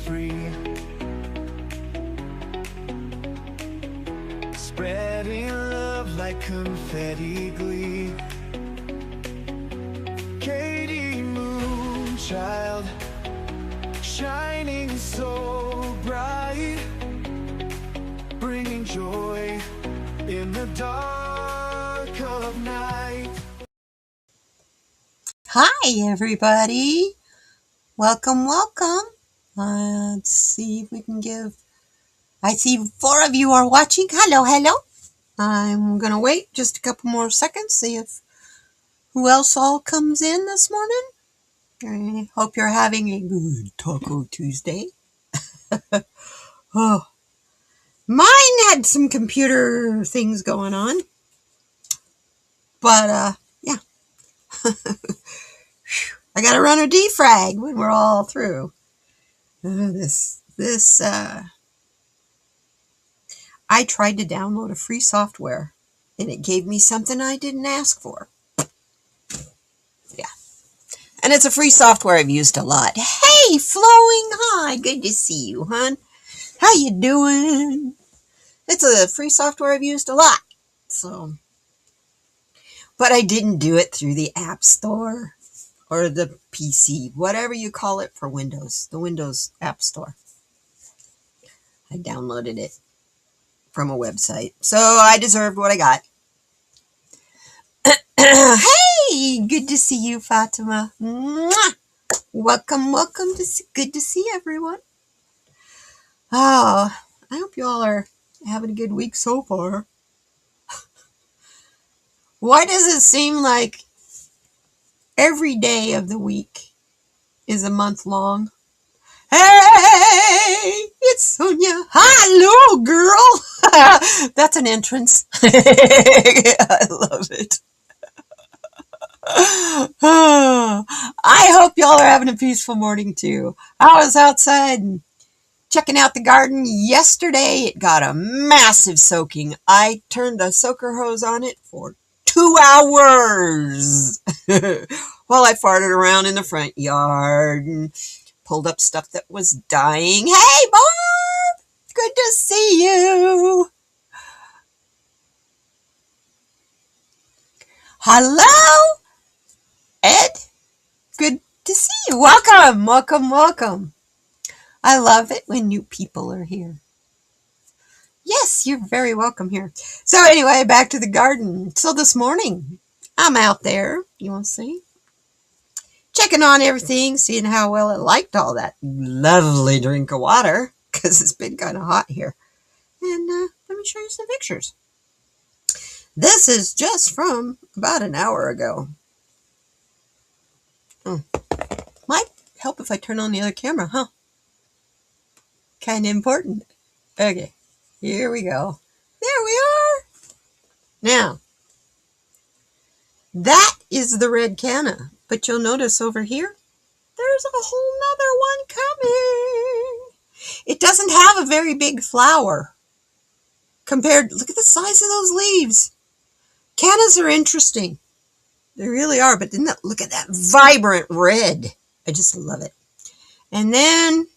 free. Spreading love like confetti glee. Katie Moonchild, shining so bright, bringing joy in the dark of night. Hi, everybody. Welcome. Let's see if we can I see 4 of you are watching. Hello. I'm going to wait just a couple more seconds, see if who else all comes in this morning. I hope you're having a good Taco Tuesday. Oh, mine had some computer things going on. But, yeah. I got to run a defrag when we're all through. I tried to download a free software, and it gave me something I didn't ask for. Yeah. And it's a free software I've used a lot. Hey, Flowing! Hi, good to see you, hon. How you doing? It's a free software I've used a lot. But I didn't do it through the App Store or the PC, whatever you call it for Windows, the Windows App Store. I downloaded it from a website, so I deserved what I got. Hey, good to see you, Fatima. Mwah! Welcome. Good to see everyone. Oh, I hope you all are having a good week so far. Why does it seem like every day of the week is a month long? Hey, it's Sonia. Hello, girl. That's an entrance. I love it. I hope y'all are having a peaceful morning too. I was outside and checking out the garden yesterday. It got a massive soaking. I turned a soaker hose on it for 2 hours while I farted around in the front yard and pulled up stuff that was dying. Hey, Barb! Good to see you. Hello, Ed. Good to see you. Welcome. I love it when new people are here. Yes, you're very welcome here. So anyway, back to the garden. So this morning, I'm out there, you want to see? Checking on everything, seeing how well it liked all that lovely drink of water, because it's been kind of hot here. And let me show you some pictures. This is just from about an hour ago. Might help if I turn on the other camera, huh? Kind of important. Okay, here we go. There we are. Now, that is the red canna. But you'll notice over here, there's a whole nother one coming. It doesn't have a very big flower. Look at the size of those leaves. Cannas are interesting. They really are, but look at that vibrant red. I just love it. And then,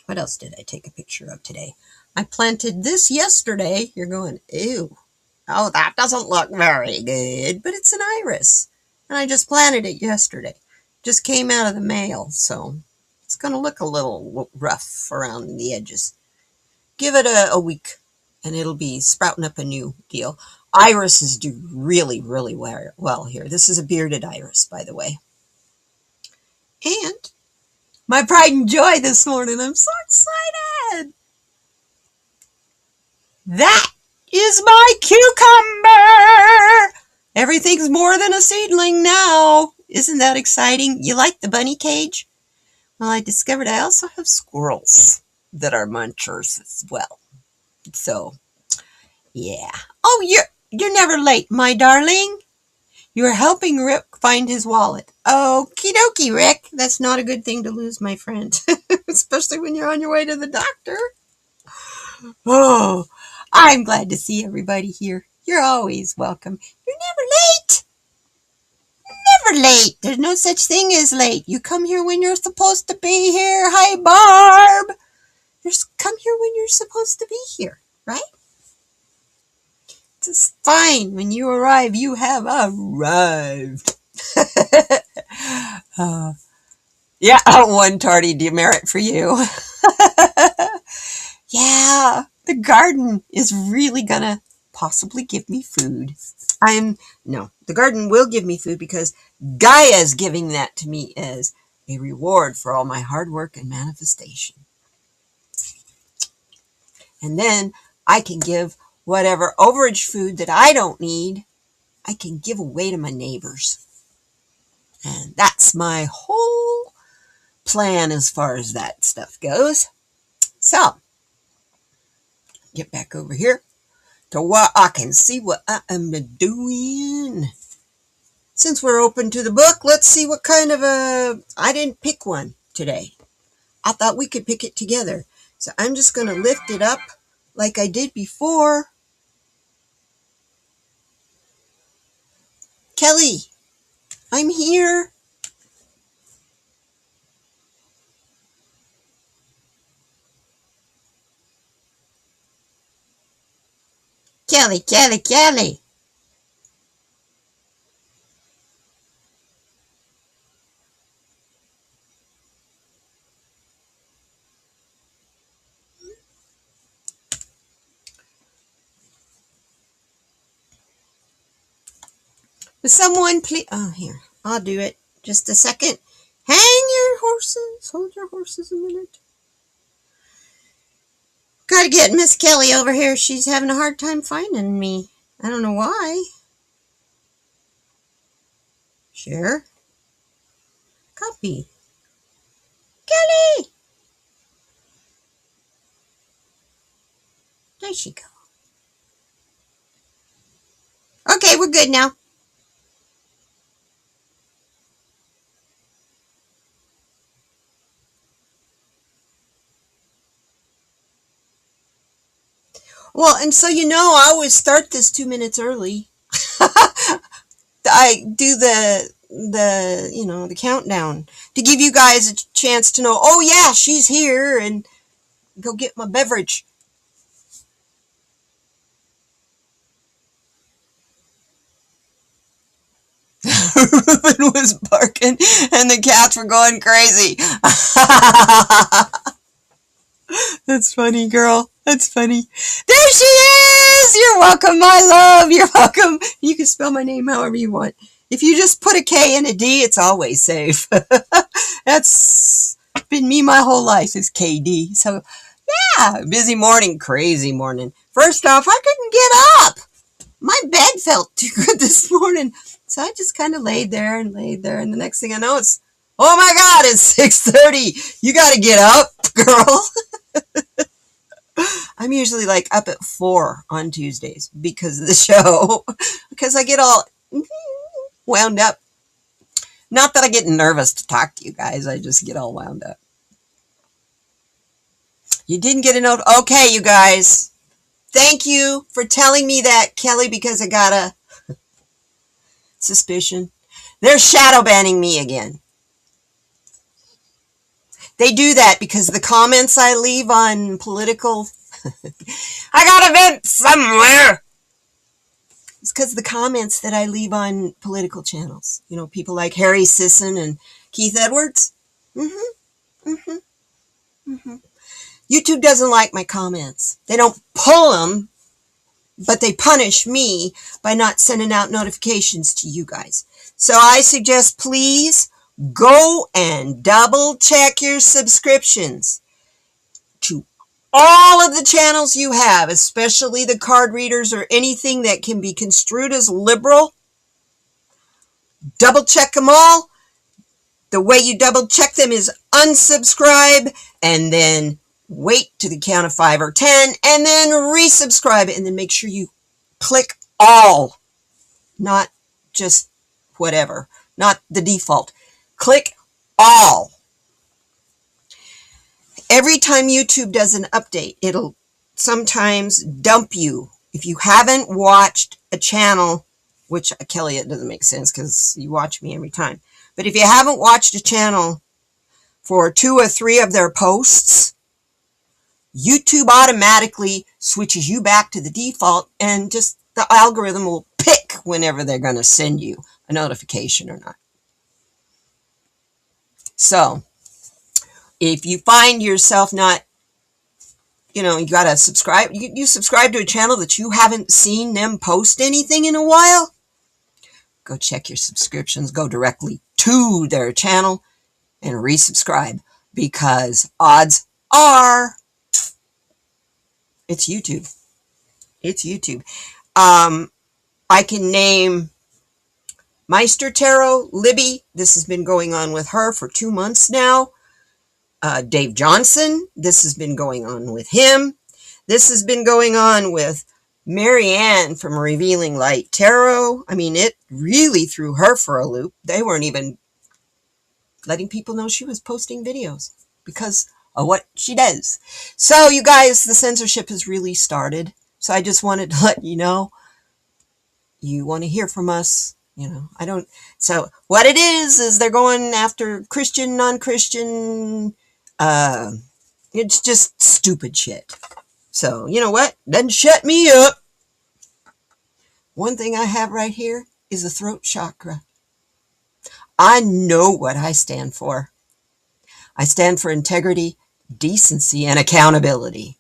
what else did I take a picture of today? I planted this yesterday. You're going, ew. Oh, that doesn't look very good, but it's an iris. And I just planted it yesterday. Just came out of the mail, so it's going to look a little rough around the edges. Give it a week, and it'll be sprouting up a new deal. Irises do really, really well here. This is a bearded iris, by the way. And my pride and joy this morning. I'm so excited. That is my cucumber. Everything's more than a seedling now. Isn't that exciting? You like the bunny cage? Well, I discovered I also have squirrels that are munchers as well. So, yeah. Oh, you're never late, my darling. You're helping Rick find his wallet. Okie dokie, Rick. That's not a good thing to lose, my friend. Especially when you're on your way to the doctor. Oh, I'm glad to see everybody here. You're always welcome. You're never late. never late. There's no such thing as late. You come here when you're supposed to be here. Hi, Barb. Just come here when you're supposed to be here, right? It's fine. When you arrive, you have arrived. Yeah, one tardy demerit for you. Yeah, the garden is really gonna possibly give me food. No, the garden will give me food because Gaia's giving that to me as a reward for all my hard work and manifestation. And then I can give whatever overage food that I don't need, I can give away to my neighbors. And that's my whole plan as far as that stuff goes. So, get back over here to what I can see what I am doing. Since we're open to the book, let's see what kind of I didn't pick one today. I thought we could pick it together. So I'm just going to lift it up like I did before. Kelly, I'm here. Kelly, Kelly, Kelly. Will someone please? Oh, here. I'll do it. Just a second. Hang your horses. Hold your horses a minute. Gotta get Miss Kelly over here. She's having a hard time finding me. I don't know why. Share. Copy. Kelly! There she go. Okay, we're good now. Well, and so I always start this 2 minutes early. I do the countdown to give you guys a chance to know, oh yeah, she's here, and go get my beverage. Ruben was barking and the cats were going crazy. That's funny, girl. That's funny. There she is! You're welcome, my love. You're welcome. You can spell my name however you want. If you just put a K and a D, it's always safe. That's been me my whole life is KD. So, yeah, busy morning, crazy morning. First off, I couldn't get up. My bed felt too good this morning. So I just kind of laid there. And the next thing I know, oh my God, it's 6:30. You got to get up, girl. I'm usually like up at 4 on Tuesdays because of the show. Because I get all wound up. Not that I get nervous to talk to you guys. I just get all wound up. You didn't get a note. Okay, you guys. Thank you for telling me that, Kelly, because I got a suspicion. They're shadow banning me again. They do that because the comments I leave on political... I got a vent somewhere! It's because the comments that I leave on political channels. People like Harry Sisson and Keith Edwards. YouTube doesn't like my comments. They don't pull them, but they punish me by not sending out notifications to you guys. So I suggest, please go and double check your subscriptions to all of the channels you have, especially the card readers or anything that can be construed as liberal. Double check them all. The way you double check them is unsubscribe and then wait to the count of 5 or 10 and then resubscribe, and then make sure you click all, not just whatever, not the default. Click all. Every time YouTube does an update, it'll sometimes dump you. If you haven't watched a channel which Kelly, it doesn't make sense because you watch me every time. But if you haven't watched a channel for 2 or 3 of their posts, YouTube automatically switches you back to the default, and just the algorithm will pick whenever they're going to send you a notification or not. So if you find yourself not, you got to subscribe, you subscribe to a channel that you haven't seen them post anything in a while, go check your subscriptions, go directly to their channel and resubscribe, because odds are it's YouTube. It's YouTube. I can name Meister Tarot, Libby. This has been going on with her for 2 months now. Dave Johnson. This has been going on with him. This has been going on with Marianne from Revealing Light Tarot. I mean, it really threw her for a loop. They weren't even letting people know she was posting videos because of what she does. So, you guys, the censorship has really started. So I just wanted to let you know, you want to hear from us. I don't. So what it is they're going after Christian, non-Christian. It's just stupid shit. So, you know what? Doesn't shut me up. One thing I have right here is a throat chakra. I know what I stand for. I stand for integrity, decency, and accountability.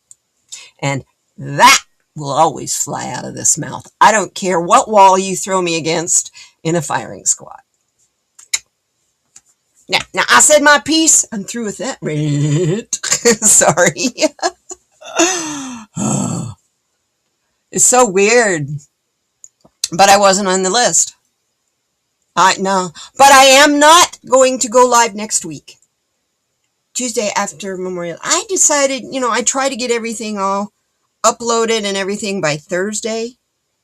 And that will always fly out of this mouth. I don't care what wall you throw me against in a firing squad. Now I said my piece. I'm through with that. Sorry. It's so weird. But I wasn't on the list. No. But I am not going to go live next week. Tuesday after Memorial. I decided, I try to get everything all uploaded and everything by Thursday,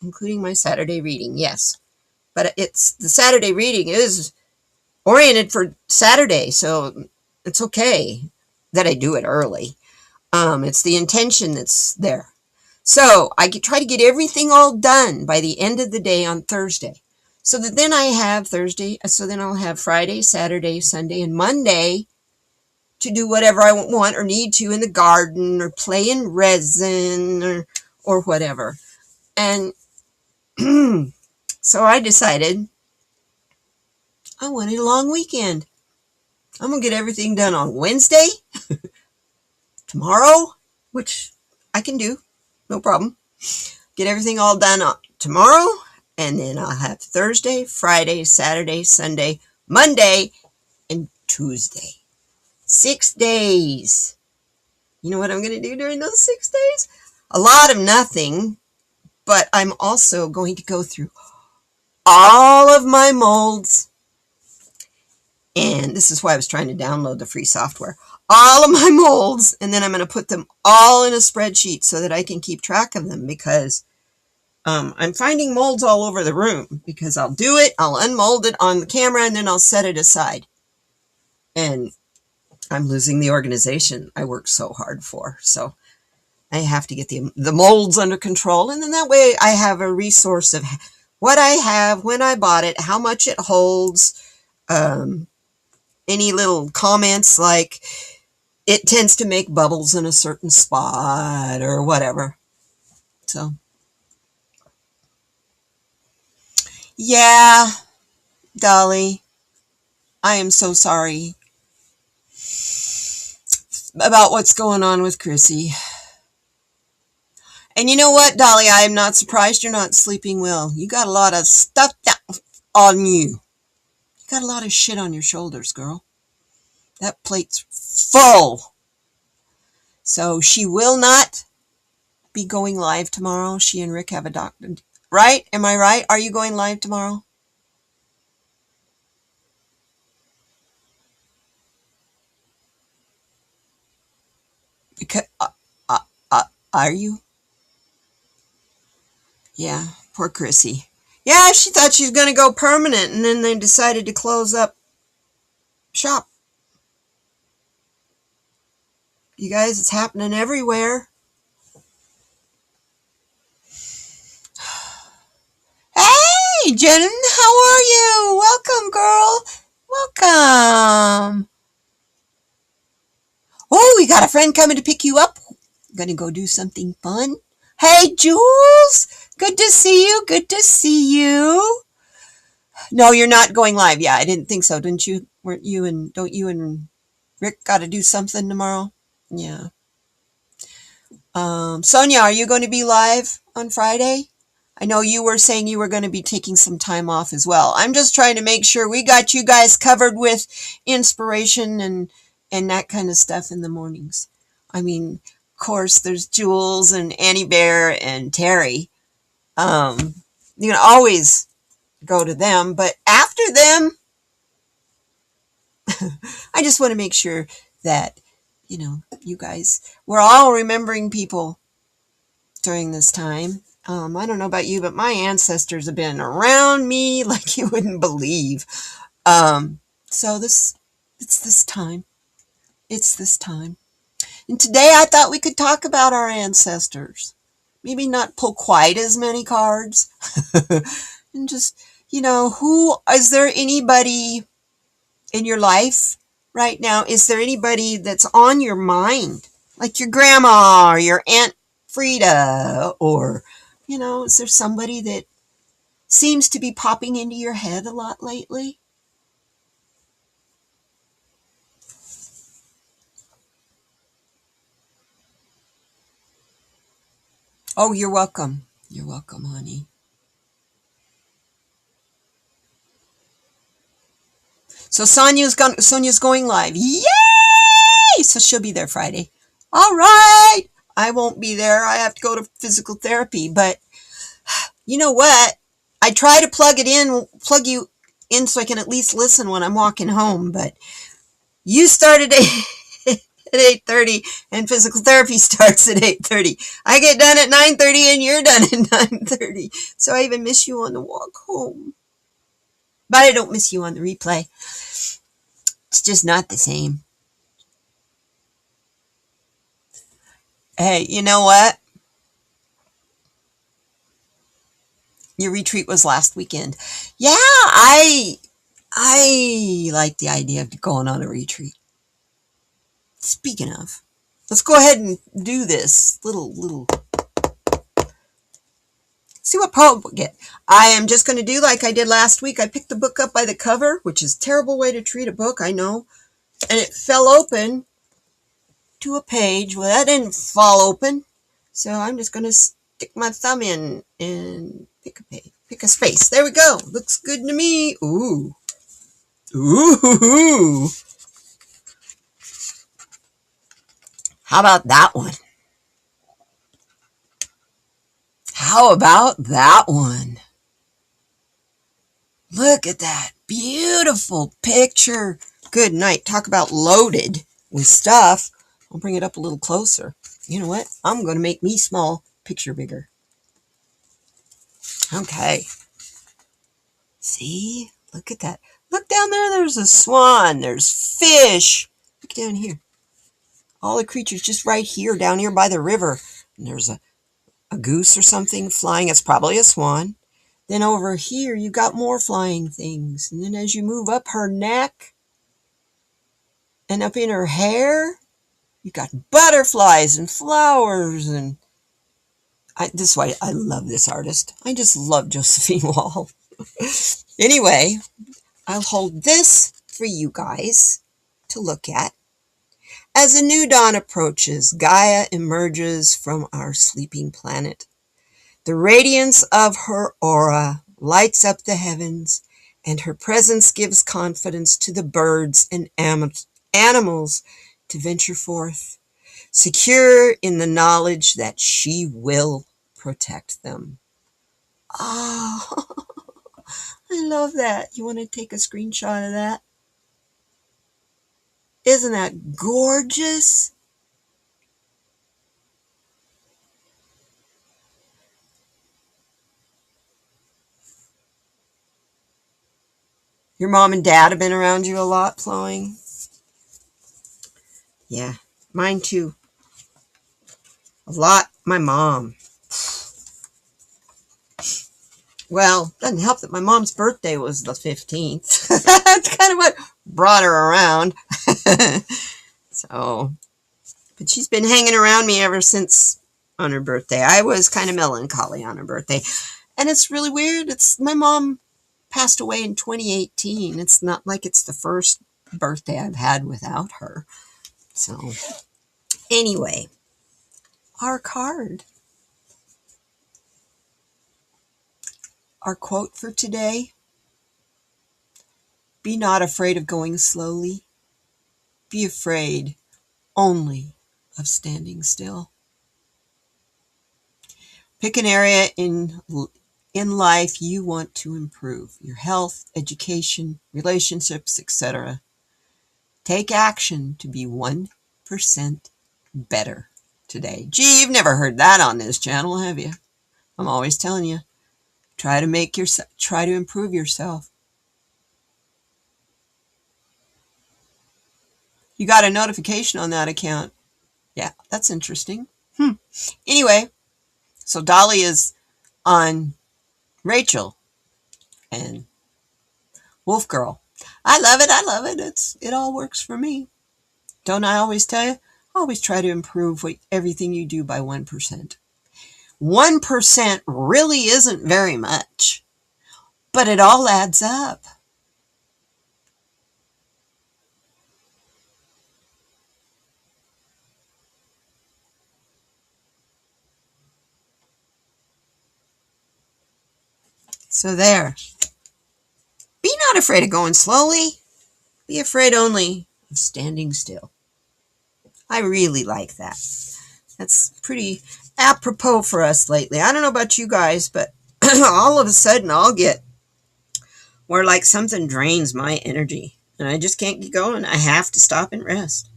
including my Saturday reading. Yes. But the Saturday reading is oriented for Saturday, so it's okay that I do it early. It's the intention that's there. So I try to get everything all done by the end of the day on Thursday. So that then I have Thursday, so then I'll have Friday, Saturday, Sunday, and Monday to do whatever I want or need to in the garden or play in resin or whatever. And so I decided I wanted a long weekend. I'm going to get everything done on Wednesday, tomorrow, which I can do, no problem. Get everything all done tomorrow, and then I'll have Thursday, Friday, Saturday, Sunday, Monday, and Tuesday. 6 days. You know what I'm going to do during those 6 days? A lot of nothing, but I'm also going to go through all of my molds. And this is why I was trying to download the free software. All of my molds, and then I'm going to put them all in a spreadsheet so that I can keep track of them, because I'm finding molds all over the room, because I'll do it, I'll unmold it on the camera, and then I'll set it aside. And I'm losing the organization I worked so hard for. So I have to get the molds under control. And then that way I have a resource of what I have, when I bought it, how much it holds, any little comments like it tends to make bubbles in a certain spot or whatever. So, yeah, Dolly, I am so sorry about what's going on with Chrissy. And you know what, Dolly, I am not surprised you're not sleeping well. You got a lot of stuff on you. You got a lot of shit on your shoulders, girl. That plate's full. So she will not be going live tomorrow. She and Rick have a doctor. Right? Am I right? Are you going live tomorrow? Because are you? Yeah, poor Chrissy. Yeah, she thought she was going to go permanent, and then they decided to close up shop. You guys, it's happening everywhere. Hey, Hey, Jen, how are you? Welcome, girl. Welcome. Oh, we got a friend coming to pick you up. Gonna go do something fun. Hey, Jules. Good to see you. Good to see you. No, you're not going live. Yeah, I didn't think so. Didn't you? Don't you and Rick got to do something tomorrow? Yeah. Sonia, are you going to be live on Friday? I know you were saying you were going to be taking some time off as well. I'm just trying to make sure we got you guys covered with inspiration and that kind of stuff in the mornings. I mean, of course, there's Jules and Annie Bear and Terry. You can always go to them, but after them, I just want to make sure that, you guys, we're all remembering people during this time. I don't know about you, but my ancestors have been around me like you wouldn't believe. So it's this time. It's this time. And today I thought we could talk about our ancestors. Maybe not pull quite as many cards. And just, is there anybody in your life right now? Is there anybody that's on your mind? Like your grandma or your Aunt Frida, or, is there somebody that seems to be popping into your head a lot lately? Oh, you're welcome. You're welcome, honey. So Sonia's going live. Yay! So she'll be there Friday. All right. I won't be there. I have to go to physical therapy, but you know what? I try to plug you in so I can at least listen when I'm walking home, but you started at 8:30 and physical therapy starts at 8:30. I get done at 9:30 and you're done at 9:30. So I even miss you on the walk home. But I don't miss you on the replay. It's just not the same. Hey, you know what? Your retreat was last weekend. Yeah, I like the idea of going on a retreat. Speaking of, let's go ahead and do this little. See what poem we'll get. I am just going to do like I did last week. I picked the book up by the cover, which is a terrible way to treat a book, I know. And it fell open to a page. Well, that didn't fall open. So I'm just going to stick my thumb in and pick a page. Pick a space. There we go. Looks good to me. Ooh. Ooh. How about that one? How about that one? Look at that beautiful picture. Good night. Talk about loaded with stuff. I'll bring it up a little closer. You know what? I'm going to make me small picture bigger. Okay. See? Look at that. Look down there. There's a swan. There's fish. Look down here. All the creatures just right here, down here by the river. And there's a goose or something flying. It's probably a swan. Then over here, you've got more flying things. And then as you move up her neck and up in her hair, you've got butterflies and flowers. And this is why I love this artist. I just love Josephine Wall. Anyway, I'll hold this for you guys to look at. As a new dawn approaches, Gaia emerges from our sleeping planet. The radiance of her aura lights up the heavens, and her presence gives confidence to the birds and animals to venture forth, secure in the knowledge that she will protect them. Oh, I love that. You want to take a screenshot of that? Isn't that gorgeous? Your mom and dad have been around you a lot, flowing? Yeah, mine too. A lot. My mom. Well, doesn't help that my mom's birthday was the 15th. That's kind of what brought her around. So, but she's been hanging around me ever since on her birthday. I was kind of melancholy on her birthday. And it's really weird. It's my mom passed away in 2018. It's not like it's the first birthday I've had without her. So, anyway, our card. Our quote for today: be not afraid of going slowly. Be afraid only of standing still. Pick an area in life you want to improve: your health, education, relationships, etc. Take action to be 1% better today. Gee, you've never heard that on this channel, have you? I'm always telling you, try to improve yourself. You got a notification on that account. Yeah, that's interesting. Anyway, so Dolly is on Rachel and Wolf Girl. I love it. I love it. It all works for me. Don't I always tell you? Always try to improve everything you do by 1%. 1% really isn't very much, but it all adds up. So there. Be not afraid of going slowly. Be afraid only of standing still. I really like that. That's pretty apropos for us lately. I don't know about you guys, but all of a sudden I'll get where like something drains my energy and I just can't get going. I have to stop and rest.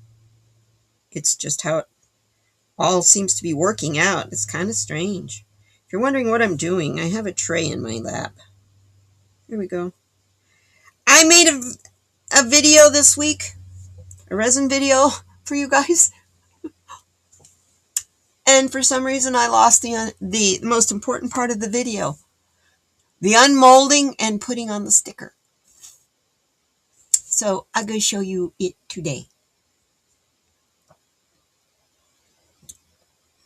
It's just how it all seems to be working out. It's kind of strange. If you're wondering what I'm doing, I have a tray in my lap. Here we go. I made a video this week, a resin video for you guys. And for some reason I lost the most important part of the video. The unmolding and putting on the sticker. So I'm going to show you it today.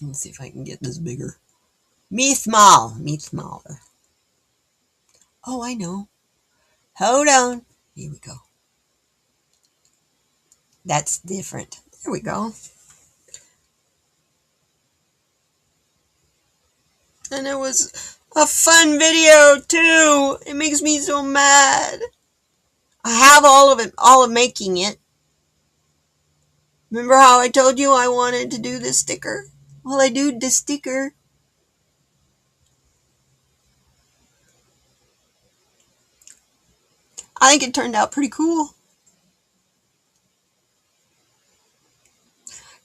Let's see if I can get this bigger. Me small. Oh, I know. Hold on. Here we go. That's different. There we go. And it was a fun video too. It makes me so mad. I have all of making it. Remember how I told you I wanted to do this sticker? Well, I do the sticker. I think it turned out pretty cool.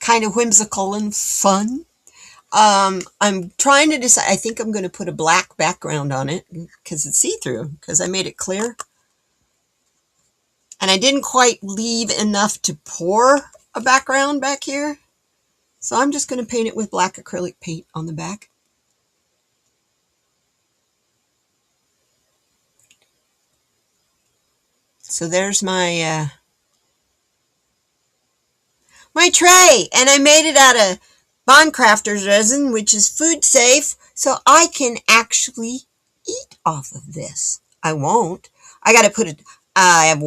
Kind of whimsical and fun. I'm trying to decide. I think I'm going to put a black background on it because it's see-through, because I made it clear. And I didn't quite leave enough to pour a background back here. So I'm just going to paint it with black acrylic paint on the back. So there's my tray, and I made it out of Bondcrafters resin, which is food safe, so I can actually eat off of this. I won't. I got to put it. I have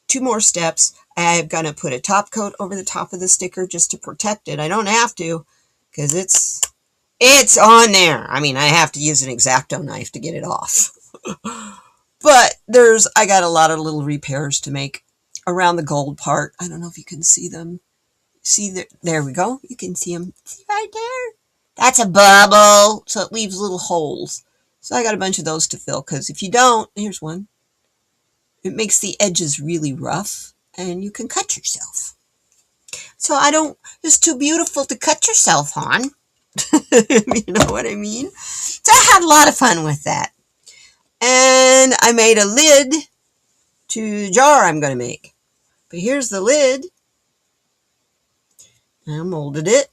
2 more steps. I'm going to put a top coat over the top of the sticker just to protect it. I don't have to because it's on there. I mean, I have to use an X-Acto knife to get it off. But I got a lot of little repairs to make around the gold part. I don't know if you can see them. See, there we go. You can see them. See right there? That's a bubble, so it leaves little holes. So I got a bunch of those to fill, because if you don't, here's one. It makes the edges really rough, and you can cut yourself. So it's too beautiful to cut yourself on. You know what I mean? So I had a lot of fun with that. And I made a lid to the jar I'm going to make. But here's the lid. I molded it.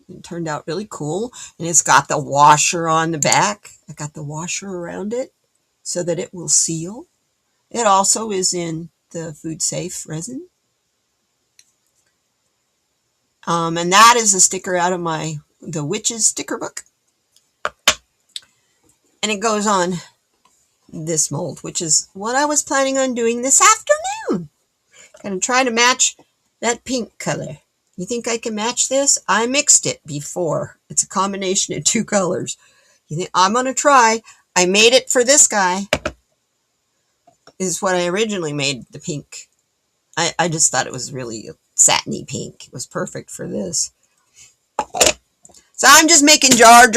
It turned out really cool. And it's got the washer on the back. I got the washer around it. so that it will seal. It also is in the food safe resin. And that is a sticker out of the Witches sticker book. And it goes on this mold, which is what I was planning on doing this afternoon. Gonna try to match that pink color. You think I can match this? I mixed it before. It's a combination of two colors. You think I'm gonna try? I made it for this guy. This is what I originally made, the pink. I just thought it was really satiny pink. It was perfect for this. So I'm just making jars.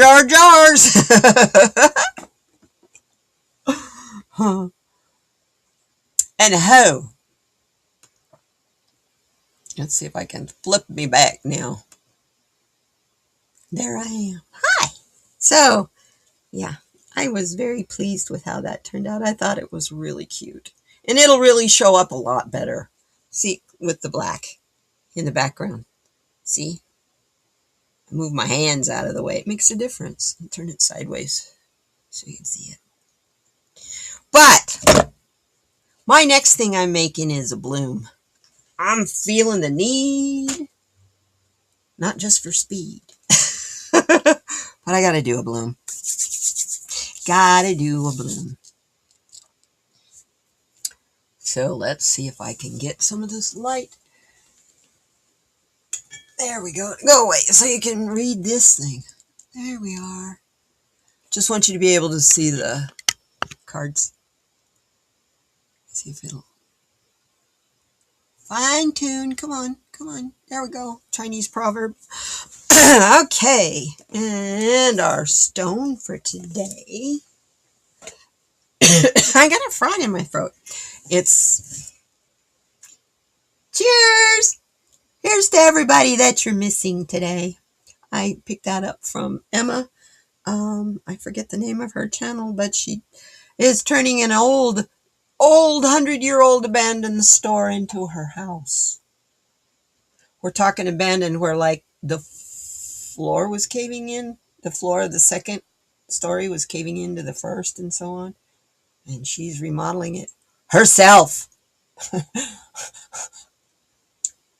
And ho. Let's see if I can flip me back now. There I am. Hi. So, yeah, I was very pleased with how that turned out. I thought it was really cute. And it'll really show up a lot better. See, with the black in the background. See? I move my hands out of the way. It makes a difference. I'll turn it sideways so you can see it. But my next thing I'm making is a bloom. I'm feeling the need, not just for speed, but I gotta do a bloom. Gotta do a bloom. So let's see if I can get some of this light. There we go. Go away so you can read this thing. There we are. Just want you to be able to see the cards. See if it'll fine tune. Come on. Come on. There we go. Chinese proverb. Okay. And our stone for today. I got a frog in my throat. It's cheers. Here's to everybody that you're missing today. I picked that up from Emma. I forget the name of her channel, but she is turning an old 100-year-old abandoned store into her house. We're talking abandoned where like the floor was caving in. The floor of the second story was caving into the first and so on. And she's remodeling it herself.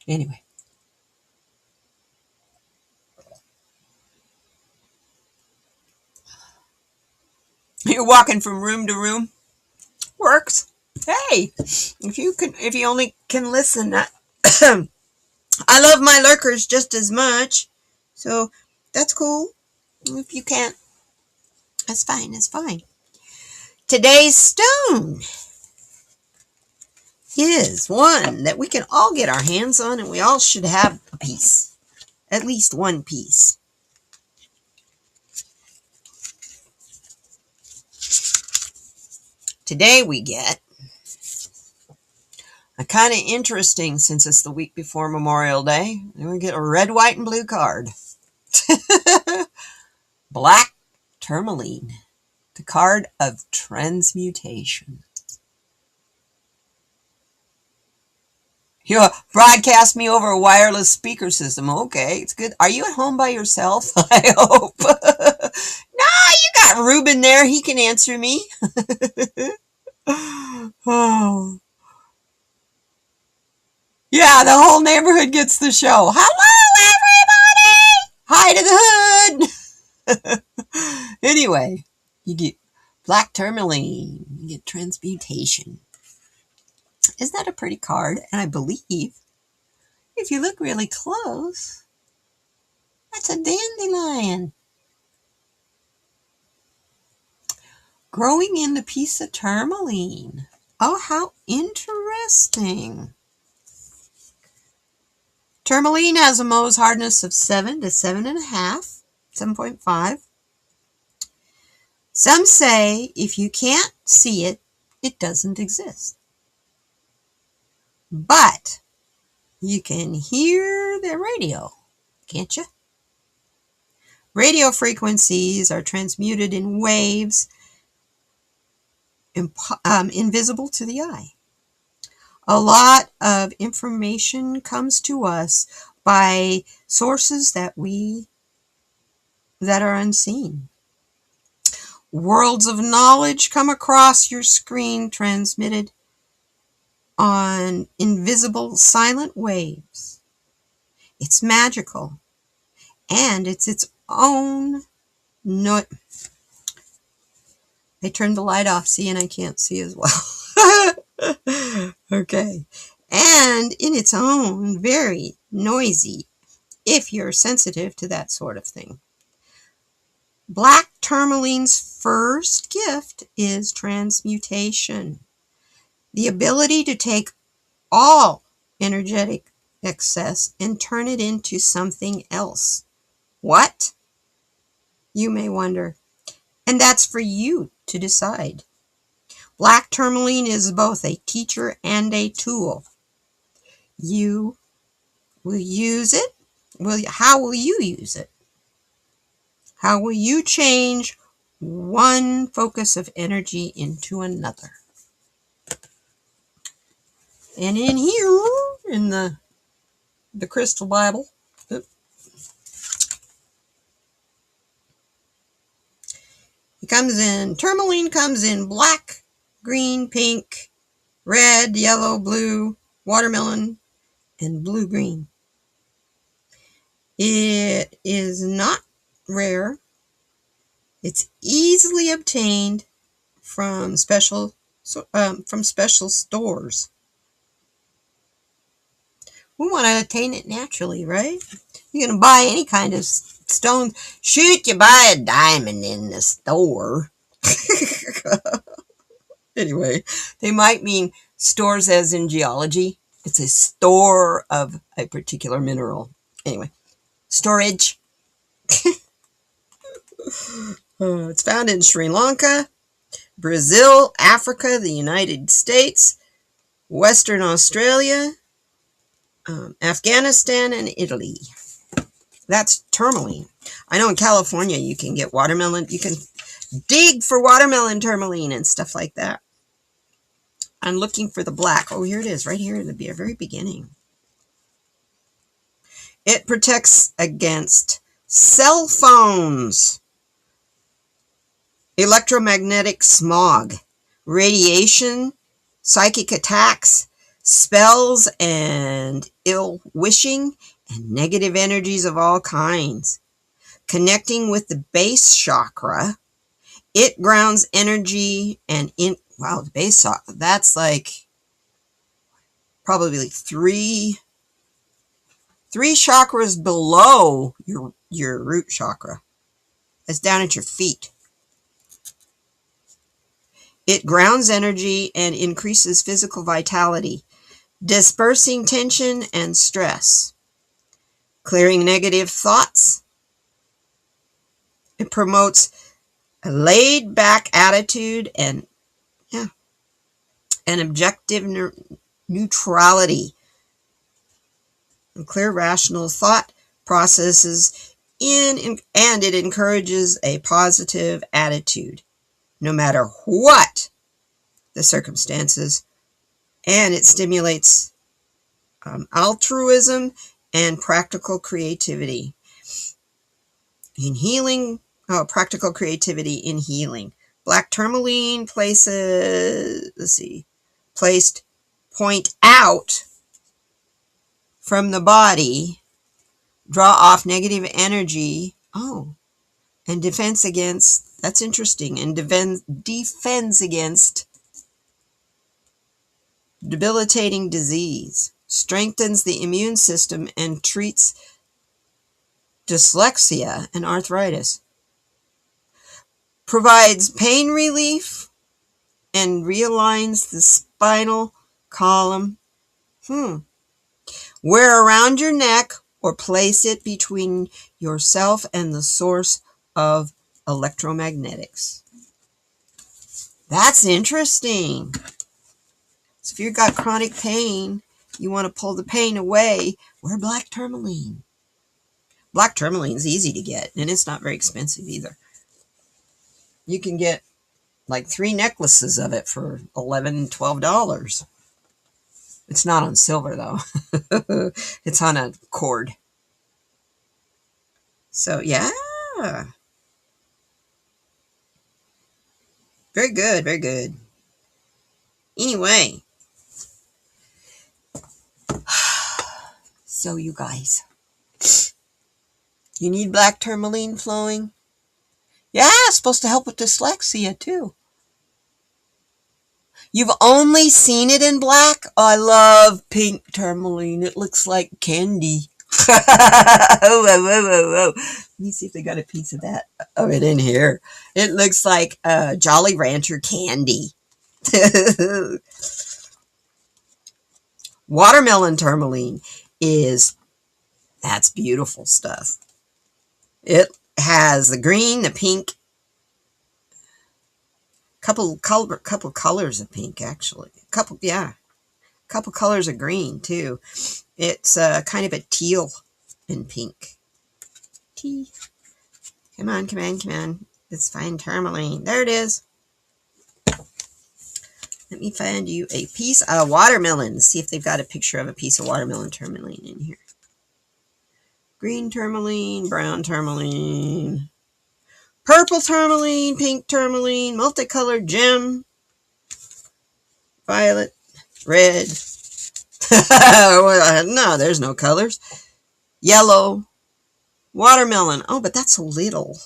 Anyway. You're walking from room to room. Works. Hey, if you only can listen. I love my lurkers just as much. So that's cool. If you can't, that's fine. That's fine. Today's stone is one that we can all get our hands on, and we all should have a piece. At least one piece. Today we get a kind of interesting, since it's the week before Memorial Day, and we get a red, white, and blue card. Black Tourmaline, the card of transmutation. You broadcast me over a wireless speaker system. Okay, it's good. Are you at home by yourself? I hope. No, you got Ruben there. He can answer me. Oh. Yeah, the whole neighborhood gets the show. Hello, everybody! Hi to the hood! Anyway, you get Black Tourmaline. You get transmutation. Isn't that a pretty card? And I believe, if you look really close, that's a dandelion. Growing in the piece of tourmaline. Oh, how interesting. Tourmaline has a Mohs hardness of 7 to 7.5, 7.5. Some say if you can't see it, it doesn't exist. But you can hear the radio, can't you? Radio frequencies are transmuted in waves invisible to the eye. A lot of information comes to us by sources that are unseen. Worlds of knowledge come across your screen, transmitted on invisible silent waves. It's magical, and it's its own no. I turned the light off, see, and I can't see as well. Okay. And in its own very noisy, if you're sensitive to that sort of thing. Black tourmaline's first gift is transmutation. The ability to take all energetic excess and turn it into something else. What? You may wonder. And that's for you to decide. Black tourmaline is both a teacher and a tool. You will use it. How will you use it? How will you change one focus of energy into another? And in here, in the Crystal Bible, it comes in, tourmaline comes in black, green, pink, red, yellow, blue, watermelon, and blue-green. It is not rare. It's easily obtained from special stores. We want to attain it naturally, right? You're going to buy any kind of stone. Shoot, you buy a diamond in the store. Anyway, they might mean stores as in geology. It's a store of a particular mineral. Anyway, storage. It's found in Sri Lanka, Brazil, Africa, the United States, Western Australia, Afghanistan, and Italy. That's tourmaline. I know in California you can get watermelon. You can dig for watermelon tourmaline and stuff like that. I'm looking for the black. Oh, here it is, right here in the very beginning. It protects against cell phones, electromagnetic smog, radiation, psychic attacks, spells and ill wishing, and negative energies of all kinds. Connecting with the base chakra, it grounds energy and wow, the base chakra, that's like probably like three chakras below your root chakra. It's down at your feet. It grounds energy and increases physical vitality, dispersing tension and stress, clearing negative thoughts. It promotes a laid-back attitude and objective neutrality, and clear rational thought processes and it encourages a positive attitude no matter what the circumstances, and it stimulates altruism and practical creativity in healing. Practical creativity in healing. Black tourmaline placed point out from the body, draw off negative energy. And defense against, that's interesting, and defends against debilitating disease, strengthens the immune system, and treats dyslexia and arthritis, provides pain relief, and realigns the spinal column. Wear around your neck or place it between yourself and the source of electromagnetics. That's interesting. So if you've got chronic pain, you want to pull the pain away, wear black tourmaline. Black tourmaline is easy to get, and it's not very expensive either. You can get like 3 necklaces of it for $11, $12. It's not on silver, though. It's on a cord. So, yeah. Very good, very good. Anyway, so you guys, you need black tourmaline flowing? Yeah, it's supposed to help with dyslexia too. You've only seen it in black? Oh, I love pink tourmaline. It looks like candy. Whoa, whoa, whoa, whoa. Let me see if they got a piece of that of it in here. It looks like Jolly Rancher candy. Watermelon tourmaline that's beautiful stuff. It has the green, the pink, couple colors of pink actually. Couple colors of green too. It's kind of a teal and pink. Tea. Come on, come on, come on. Let's find tourmaline. There it is. Let me find you a piece of watermelon. See if they've got a picture of a piece of watermelon tourmaline in here. Green tourmaline, brown tourmaline, purple tourmaline, pink tourmaline, multicolored gem, violet, red. No, there's no colors. Yellow, watermelon. Oh, but that's a little.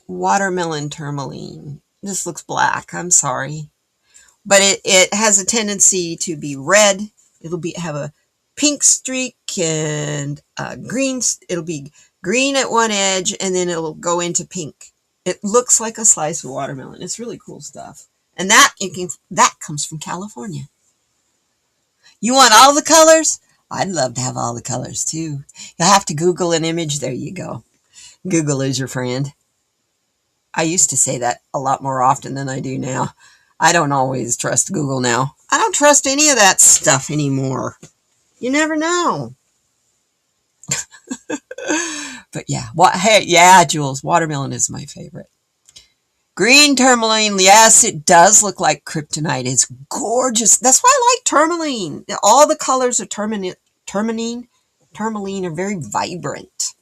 Watermelon tourmaline. This looks black. I'm sorry. But it has a tendency to be red. It'll have a pink streak and green. It'll be green at one edge and then it'll go into pink. It looks like a slice of watermelon. It's really cool stuff. And that comes from California. You want all the colors? I'd love to have all the colors too. You'll have to Google an image. There you go. Google is your friend. I used to say that a lot more often than I do now. I don't always trust Google now. I don't trust any of that stuff anymore. You never know. But yeah, Jules, watermelon is my favorite. Green tourmaline, yes, it does look like kryptonite. It's gorgeous. That's why I like tourmaline. All the colors of tourmaline are very vibrant.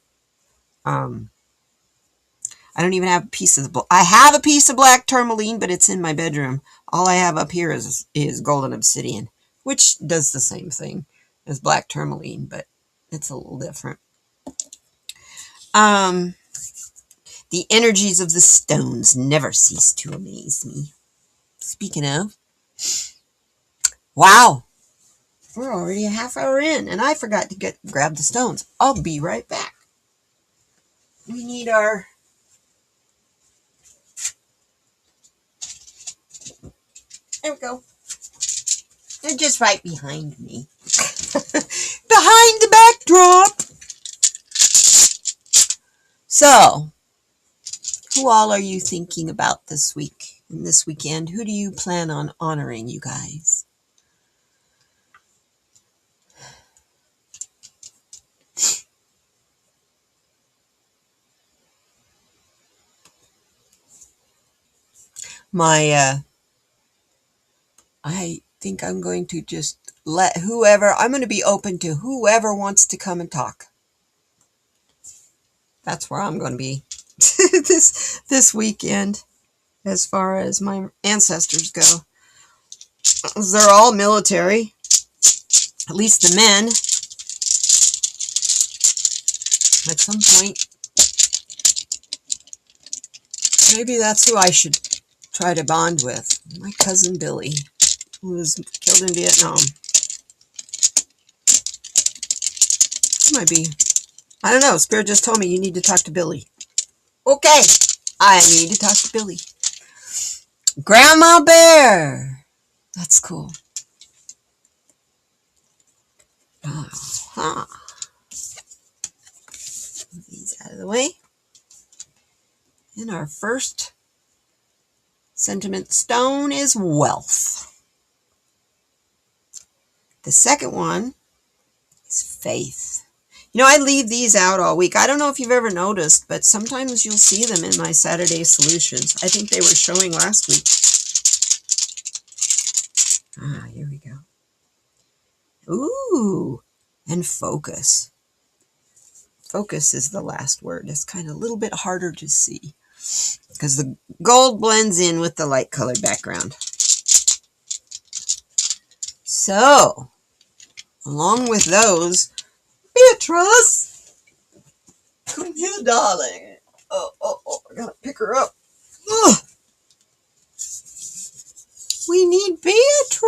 I don't even have a piece of I have a piece of black tourmaline, but it's in my bedroom. All I have up here is golden obsidian, which does the same thing as black tourmaline, but it's a little different. The energies of the stones never cease to amaze me. Speaking of, wow, we're already a half hour in, and I forgot to grab the stones. I'll be right back. We need our... There we go. They're just right behind me. Behind the backdrop. So, who all are you thinking about this week and this weekend? Who do you plan on honoring, you guys? I think I'm going to just I'm going to be open to whoever wants to come and talk. That's where I'm going to be this weekend, as far as my ancestors go. They're all military, at least the men. At some point, maybe that's who I should try to bond with. My cousin Billy, who was killed in Vietnam. Might be. I don't know. Spirit just told me you need to talk to Billy. Okay. I need to talk to Billy. Grandma Bear. That's cool. Uh-huh. Move these out of the way. And our first sentiment stone is wealth. The second one is faith. You know, I leave these out all week. I don't know if you've ever noticed, but sometimes you'll see them in my Saturday solutions. I think they were showing last week. Here we go. Ooh, and focus. Focus is the last word. It's kind of a little bit harder to see. because the gold blends in with the light colored background. So, along with those, Beatrice, come here, darling. Oh, I gotta pick her up. Ugh. We need Beatrice,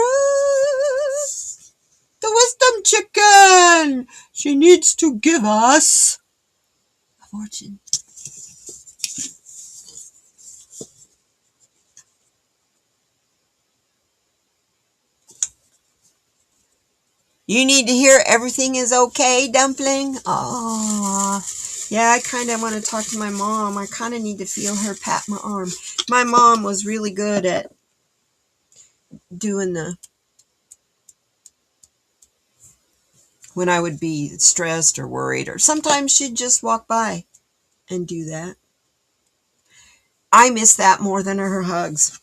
the wisdom chicken. She needs to give us a fortune. You need to hear everything is okay, Dumpling? Aww. Yeah, I kind of want to talk to my mom. I kind of need to feel her pat my arm. My mom was really good at doing when I would be stressed or worried, or sometimes she'd just walk by and do that. I miss that more than her hugs.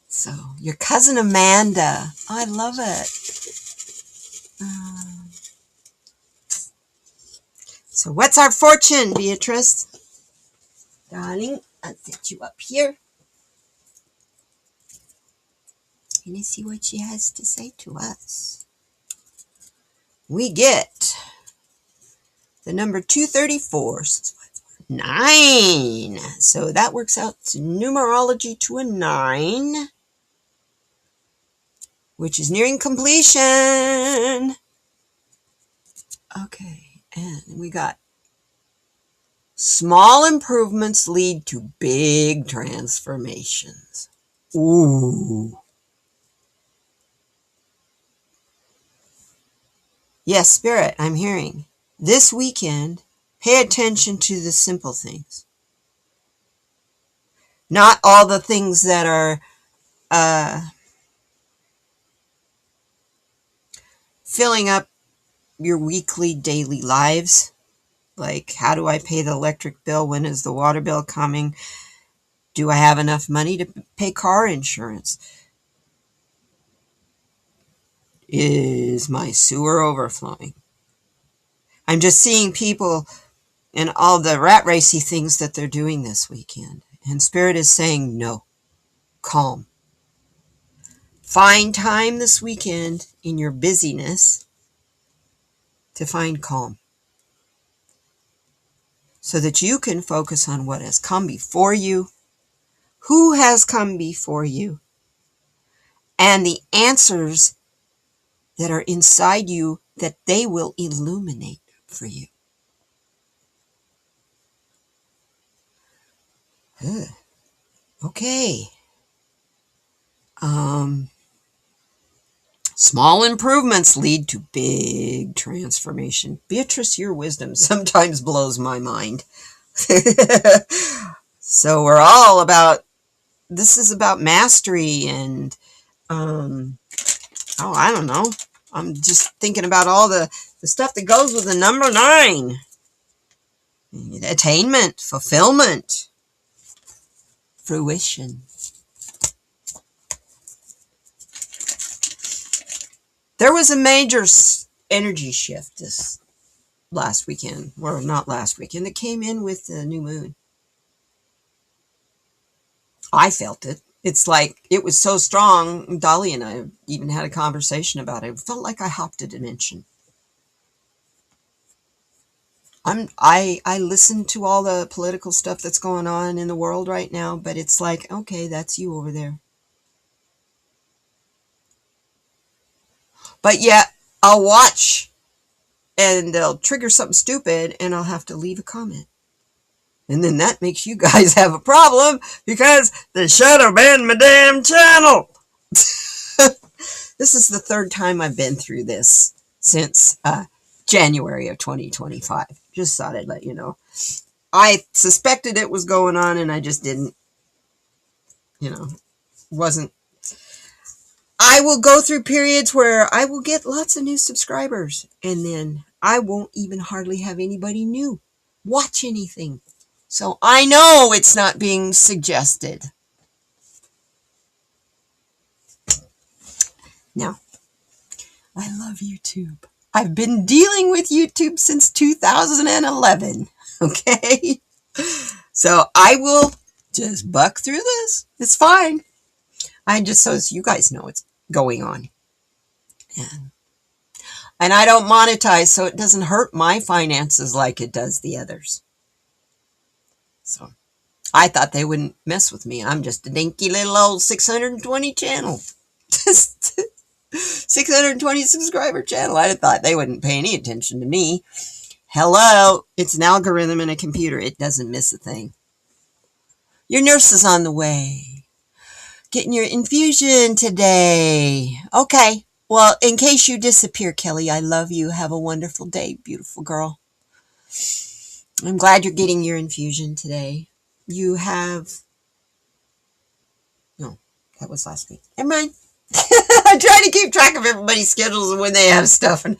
So, your cousin Amanda. I love it. So, what's our fortune, Beatrice? Darling, I'll set you up here. And let's see what she has to say to us. We get the number 234. 9. So that works out to numerology to a 9, which is nearing completion. Okay, and we got small improvements lead to big transformations. Ooh. Yes, Spirit, I'm hearing. This weekend, pay attention to the simple things. Not all the things that are filling up your weekly, daily lives. Like, how do I pay the electric bill? When is the water bill coming? Do I have enough money to pay car insurance? Is my sewer overflowing? I'm just seeing people and all the rat racy things that they're doing this weekend. And Spirit is saying, no, calm. Find time this weekend in your busyness to find calm, so that you can focus on what has come before you, who has come before you, and the answers that are inside you that they will illuminate for you. Okay. Small improvements lead to big transformation. Beatrice, your wisdom sometimes blows my mind. So we're all about, this is about mastery and, I don't know. I'm just thinking about all the stuff that goes with the number 9. Attainment, fulfillment, fruition. There was a major energy shift this last weekend, or not last weekend, that came in with the new moon. I felt it. It's like, it was so strong, Dolly and I even had a conversation about it. It felt like I hopped a dimension. I listen to all the political stuff that's going on in the world right now, but it's like, okay, that's you over there. But yet, I'll watch, and they'll trigger something stupid, and I'll have to leave a comment. And then that makes you guys have a problem, because they shadow banned my damn channel. This is the 3rd time I've been through this since January of 2025. Just thought I'd let you know. I suspected it was going on, and I just didn't, wasn't. I will go through periods where I will get lots of new subscribers, and then I won't even hardly have anybody new watch anything. So I know it's not being suggested. Now, I love YouTube. I've been dealing with YouTube since 2011, okay? So I will just buck through this. It's fine. I just, so as you guys know, it's going on. And I don't monetize, so it doesn't hurt my finances like it does the others. So I thought they wouldn't mess with me. I'm just a dinky little old 620 channel. Just 620 subscriber channel. I thought they wouldn't pay any attention to me. Hello, it's an algorithm in a computer. It doesn't miss a thing. Your nurse is on the way. Getting your infusion today. Okay. Well, in case you disappear, Kelly, I love you. Have a wonderful day, beautiful girl. I'm glad you're getting your infusion today. You have... No, that was last week. Never mind. I try to keep track of everybody's schedules and when they have stuff, and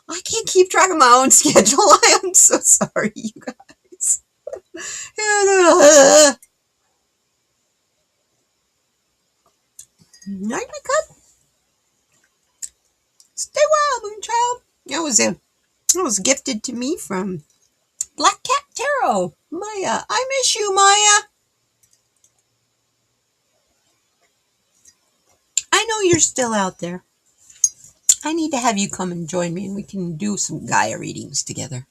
I can't keep track of my own schedule. I am so sorry, you guys. Night, my cup. Stay well, Moonchild. That was gifted to me from Black Cat Tarot. Maya, I miss you, Maya. I know you're still out there. I need to have you come and join me, and we can do some Gaia readings together.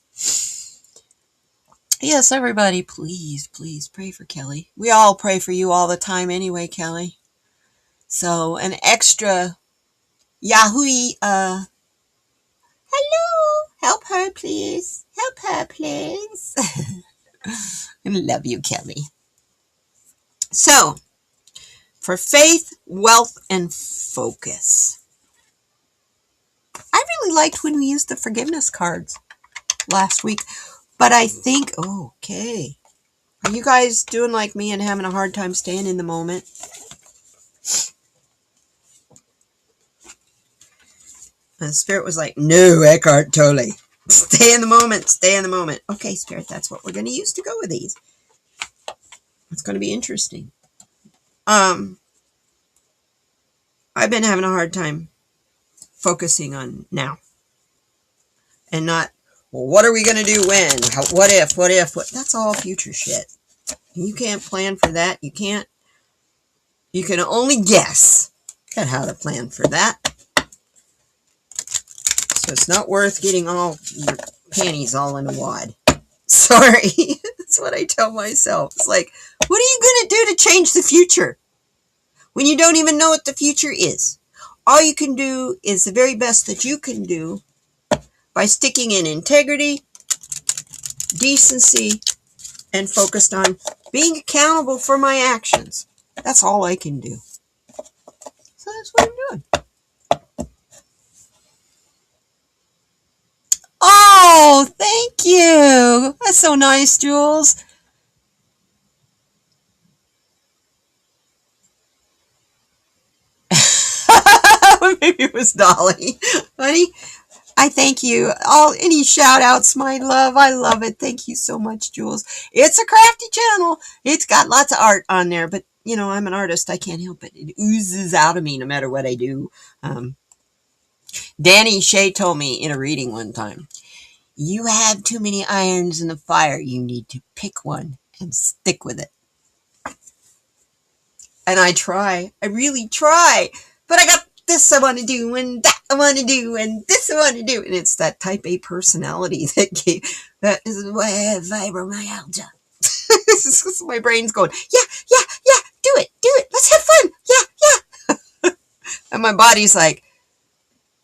Yes, everybody, please, please pray for Kelly. We all pray for you all the time anyway, Kelly. So, an extra Yahoo, hello, help her, please. Help her, please. I love you, Kelly. So, for faith, wealth, and focus. I really liked when we used the forgiveness cards last week, but I think, okay. Are you guys doing like me and having a hard time staying in the moment? And Spirit was like, no, Eckhart Tolle. Stay in the moment, stay in the moment. Okay, Spirit, that's what we're going to use to go with these. It's going to be interesting. I've been having a hard time focusing on now. And not, well, what are we going to do when? What if? That's all future shit. You can't plan for that. You can only guess at how to plan for that. So it's not worth getting all your panties all in a wad. Sorry. That's what I tell myself. It's like, what are you going to do to change the future when you don't even know what the future is? All you can do is the very best that you can do by sticking in integrity, decency, and focused on being accountable for my actions. That's all I can do. So that's what I'm doing. Oh, thank you. That's so nice, Jules. Maybe it was Dolly. Honey, I thank you. Any shout outs, my love. I love it. Thank you so much, Jules. It's a crafty channel. It's got lots of art on there, but you know, I'm an artist. I can't help it. It oozes out of me no matter what I do. Danny Shea told me in a reading one time, you have too many irons in the fire. You need to pick one and stick with it. And I try. I really try. But I got this I want to do, and that I want to do, and this I want to do. And it's that type A personality that is why I have fibromyalgia. My brain's going, yeah, do it. Let's have fun. Yeah. And my body's like,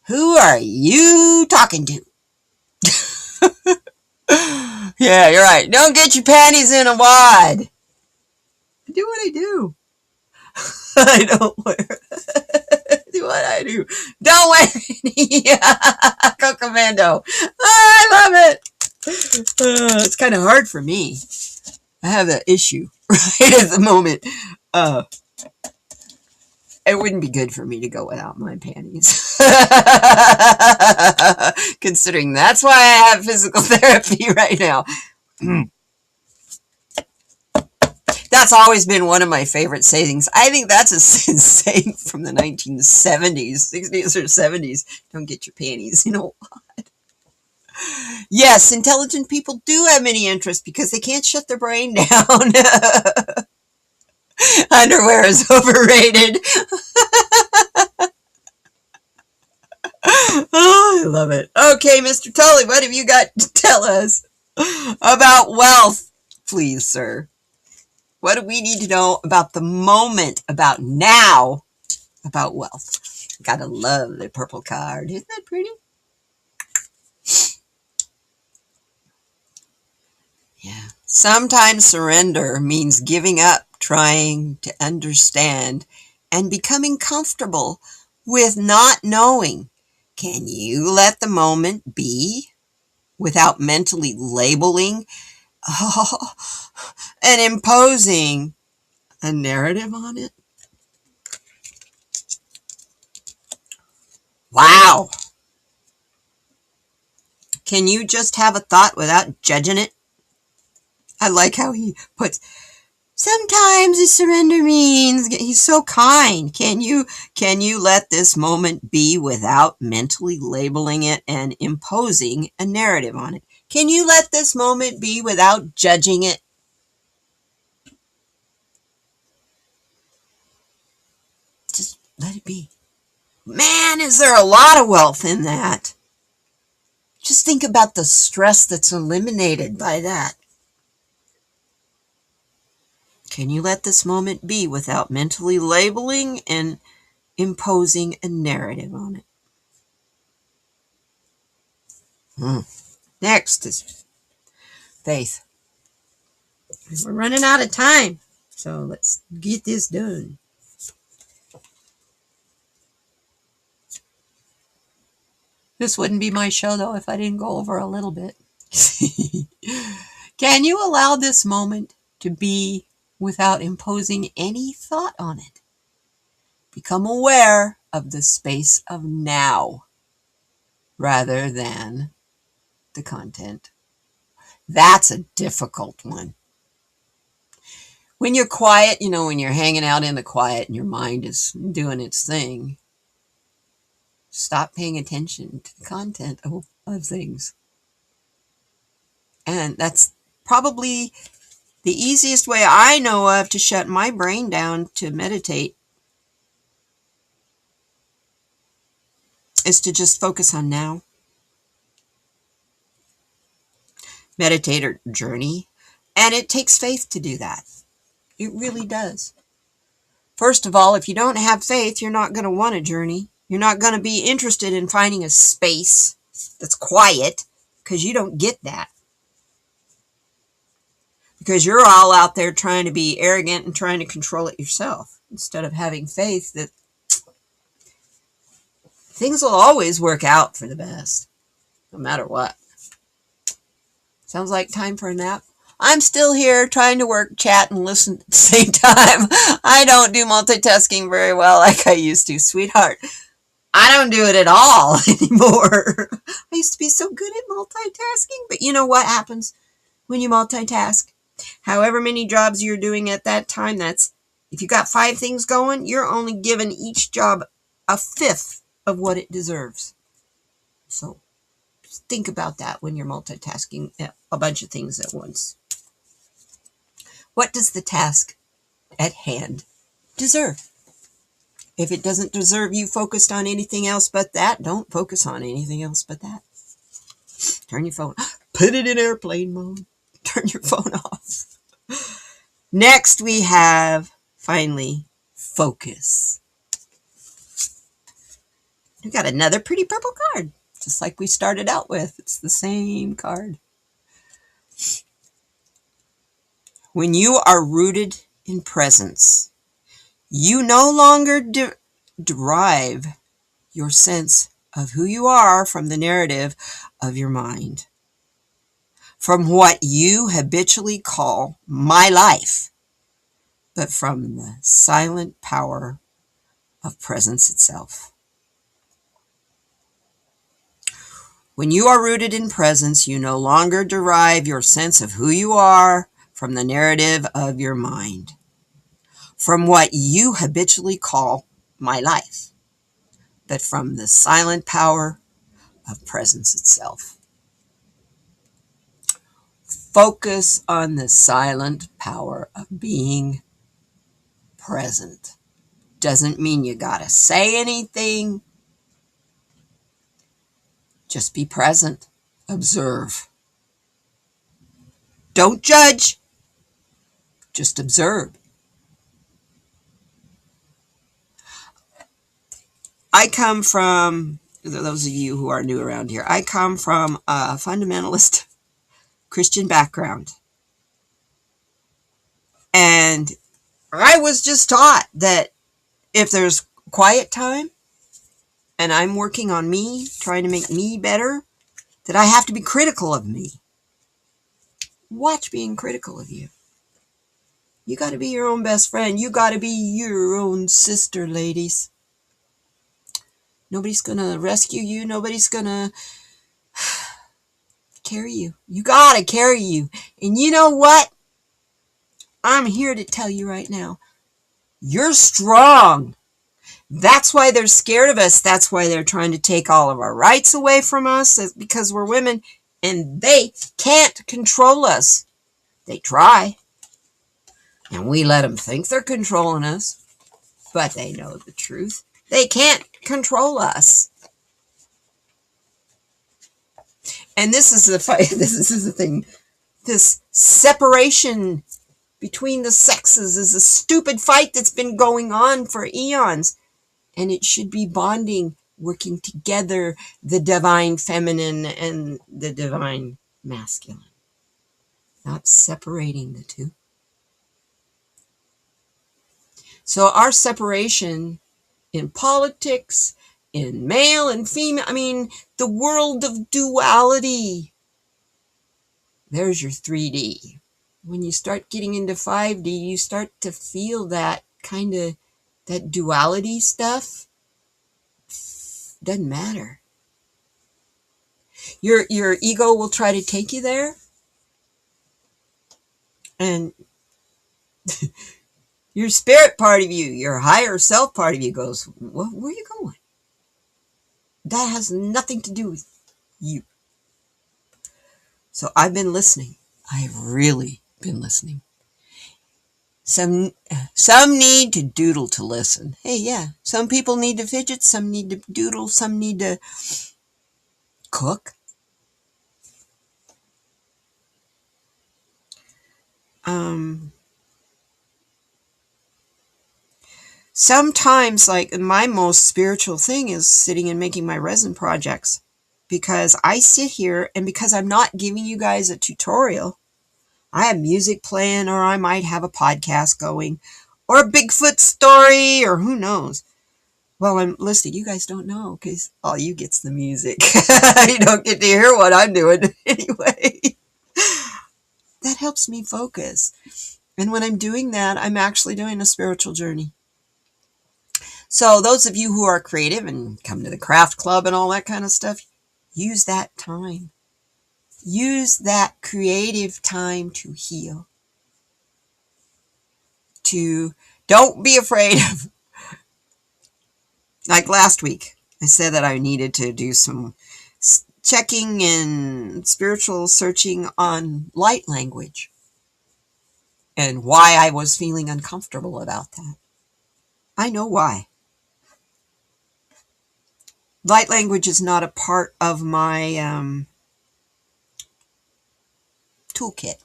who are you talking to? Yeah, you're right. Don't get your panties in a wad. I do what I do. I don't wear. Do what I do. Don't wear any Cocommando. I love it. It's kind of hard for me. I have that issue right at the moment. It wouldn't be good for me to go without my panties. Considering that's why I have physical therapy right now. That's always been one of my favorite sayings. I think that's a saying from the 1970s, 60s or 70s. Don't get your panties in a wad. Yes, intelligent people do have many interests because they can't shut their brain down. Underwear is overrated. Oh, I love it. Okay, Mr. Tully, what have you got to tell us about wealth? Please, sir. What do we need to know about the moment, about now, about wealth? Got a lovely purple card. Isn't that pretty? Yeah. Sometimes surrender means giving up trying to understand and becoming comfortable with not knowing. Can you let the moment be without mentally labeling and imposing a narrative on it? Wow. Can you just have a thought without judging it? I like how he puts, sometimes the surrender means, he's so kind. Can you let this moment be without mentally labeling it and imposing a narrative on it? Can you let this moment be without judging it? Just let it be. Man, is there a lot of wealth in that. Just think about the stress that's eliminated by that. Can you let this moment be without mentally labeling and imposing a narrative on it? Next is faith. We're running out of time, so let's get this done. This wouldn't be my show, though, if I didn't go over a little bit. Can you allow this moment to be without imposing any thought on it? Become aware of the space of now rather than the content. That's a difficult one. When you're quiet, when you're hanging out in the quiet and your mind is doing its thing, stop paying attention to the content of things. And that's probably the easiest way I know of to shut my brain down to meditate, is to just focus on now. Meditator journey. And it takes faith to do that. It really does. First of all, if you don't have faith, you're not going to want a journey. You're not going to be interested in finding a space that's quiet, because you don't get that. Because you're all out there trying to be arrogant and trying to control it yourself, instead of having faith that things will always work out for the best, no matter what. Sounds like time for a nap. I'm still here trying to work, chat, and listen at the same time. I don't do multitasking very well like I used to, sweetheart. I don't do it at all anymore. I used to be so good at multitasking, but you know what happens when you multitask? However many jobs you're doing at that time, that's, if you got 5 things going, you're only giving each job a fifth of what it deserves. So just think about that when you're multitasking a bunch of things at once. What does the task at hand deserve? If it doesn't deserve you focused on anything else but that, don't focus on anything else but that. Turn your phone, put it in airplane mode, turn your phone off. Next we have, finally, focus. We got another pretty purple card, just like we started out with. It's the same card. When you are rooted in presence, you no longer derive your sense of who you are from the narrative of your mind, from what you habitually call my life, but from the silent power of presence itself. When you are rooted in presence, you no longer derive your sense of who you are from the narrative of your mind, from what you habitually call my life, but from the silent power of presence itself. Focus on the silent power of being present. Doesn't mean you gotta say anything. Just be present. Observe. Don't judge. Just observe. I come from, those of you who are new around here, I come from a fundamentalist Christian background. And I was just taught that if there's quiet time and I'm working on me, trying to make me better, that I have to be critical of me. Watch being critical of you. You got to be your own best friend. You got to be your own sister, ladies. Nobody's going to rescue you. Nobody's going to carry you. You got to carry you. And you know what? I'm here to tell you right now. You're strong. That's why they're scared of us. That's why they're trying to take all of our rights away from us, because we're women, and they can't control us. They try. And we let them think they're controlling us, but they know the truth. They can't control us. And this is the fight. This is the thing. This separation between the sexes is a stupid fight that's been going on for eons. And it should be bonding, working together, the divine feminine and the divine masculine. Not separating the two. So our separation in politics, in male and female, I mean, the world of duality. There's your 3D. When you start getting into 5D, you start to feel that kind of, that duality stuff. Doesn't matter. Your ego will try to take you there. And your spirit part of you, your higher self part of you goes, where are you going? That has nothing to do with you. So I've been listening. I've really been listening. Some need to doodle to listen. Hey, yeah. Some people need to fidget. Some need to doodle. Some need to cook. Sometimes, like, my most spiritual thing is sitting and making my resin projects, because I sit here, and because I'm not giving you guys a tutorial, I have music playing, or I might have a podcast going, or a Bigfoot story, or who knows. Well, I'm listening. You guys don't know, because all you get's the music. You don't get to hear what I'm doing anyway. That helps me focus. And when I'm doing that, I'm actually doing a spiritual journey. So those of you who are creative and come to the craft club and all that kind of stuff, use that time. Use that creative time to heal. Don't be afraid of, like last week, I said that I needed to do some checking and spiritual searching on light language and why I was feeling uncomfortable about that. I know why. Light language is not a part of my toolkit.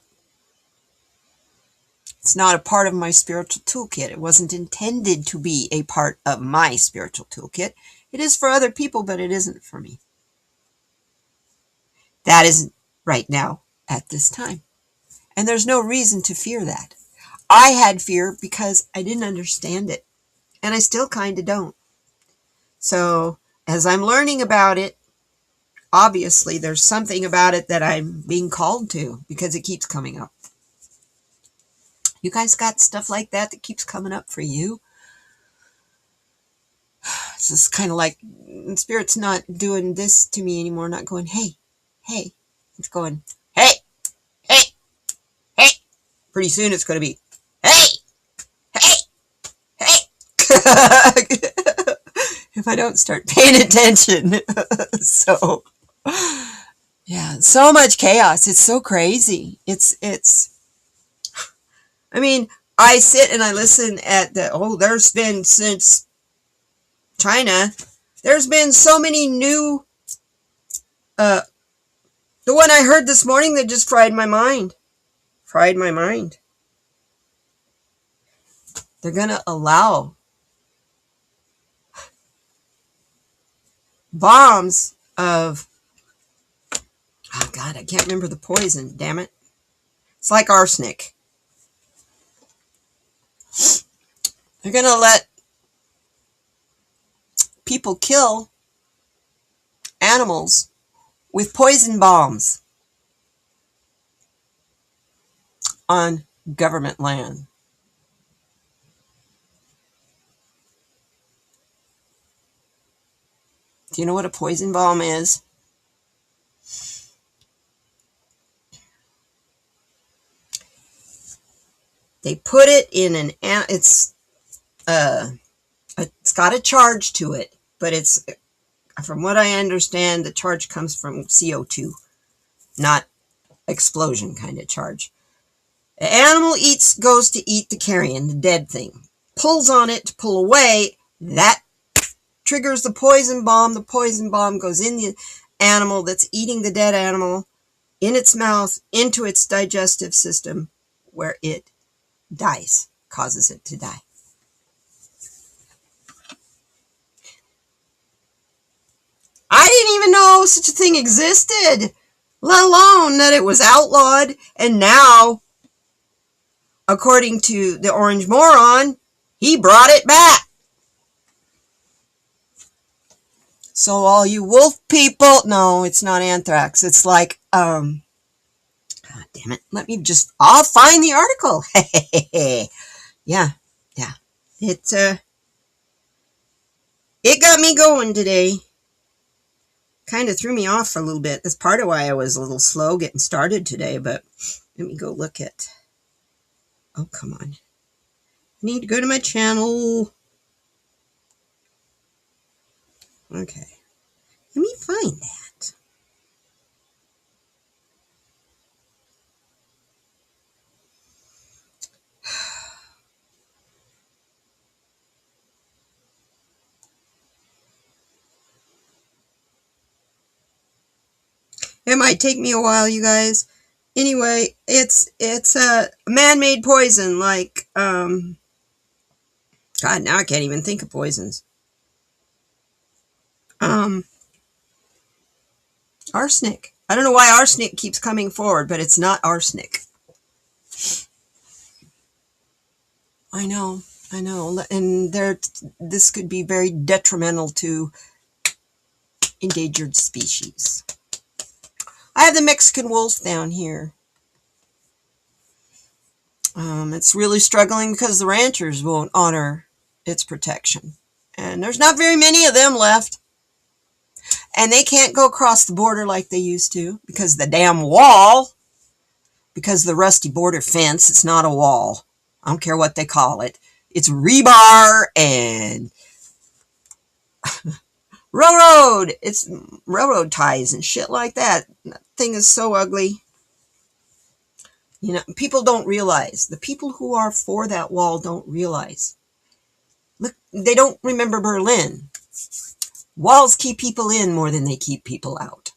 It's not a part of my spiritual toolkit. It wasn't intended to be a part of my spiritual toolkit. It is for other people, but it isn't for me. That isn't right now at this time. And there's no reason to fear that. I had fear because I didn't understand it. And I still kind of don't. So as I'm learning about it, obviously there's something about it that I'm being called to, because it keeps coming up. You guys got stuff like that that keeps coming up for you? It's just kind of like Spirit's not doing this to me anymore, not going, hey, hey. It's going, hey, hey, hey. Pretty soon it's going to be, hey, hey, hey. If I don't start paying attention. So Yeah, so much chaos. It's so crazy. I mean, I sit and I listen at there's been since China, there's been so many new, uh, the one I heard this morning that just fried my mind. Fried my mind. They're going to allow bombs of, oh God, I can't remember the poison, damn it. It's like arsenic. They're going to let people kill animals with poison bombs on government land. Do you know what a poison bomb is? They put it in it's got a charge to it, but it's, from what I understand, the charge comes from CO2, not explosion kind of charge. The animal goes to eat the carrion, the dead thing, pulls on it to pull away. That triggers the poison bomb. The poison bomb goes in the animal that's eating the dead animal, in its mouth, into its digestive system, where it dies, causes it to die. I didn't even know such a thing existed, let alone that it was outlawed. And now, according to the Orange Moron, he brought it back. So all you wolf people, no, it's not anthrax. It's like, God damn it. I'll find the article. Yeah. It got me going today. Kind of threw me off for a little bit. That's part of why I was a little slow getting started today, but let me go look at, oh, come on. I need to go to my channel. Okay. Let me find that. It might take me a while, you guys. Anyway, it's a man-made poison, like, God, now I can't even think of poisons. Arsenic. I don't know why arsenic keeps coming forward, but it's not arsenic. I know. And this could be very detrimental to endangered species. I have the Mexican wolf down here. It's really struggling because the ranchers won't honor its protection. And there's not very many of them left. And they can't go across the border like they used to because the damn wall, because the rusty border fence, it's not a wall. I don't care what they call it. It's rebar and railroad. It's railroad ties and shit like that. That thing is so ugly. You know, people don't realize. The people who are for that wall don't realize. Look, they don't remember Berlin. Walls keep people in more than they keep people out.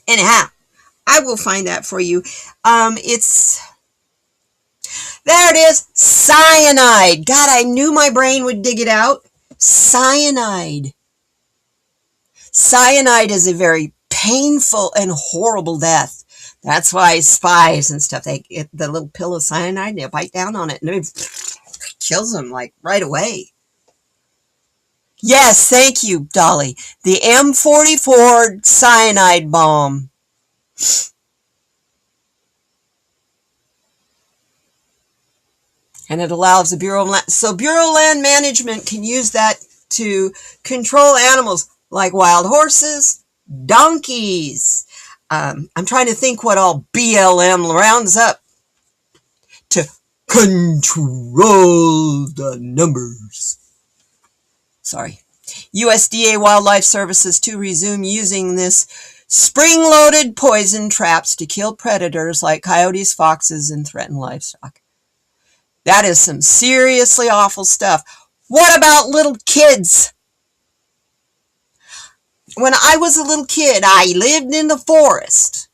Anyhow, I will find that for you. There it is. Cyanide. God, I knew my brain would dig it out. Cyanide. Cyanide is a very painful and horrible death. That's why spies and stuff, they get the little pill of cyanide and they bite down on it and it kills them like right away. Yes, thank you, Dolly. The M44 cyanide bomb. And it allows the Bureau of Land. So Bureau of Land Management can use that to control animals like wild horses, donkeys. I'm trying to think what all BLM rounds up to control the numbers. Sorry, USDA Wildlife Services to resume using this spring-loaded poison traps to kill predators like coyotes, foxes, and threatened livestock. That is some seriously awful stuff. What about little kids? When I was a little kid, I lived in the forest.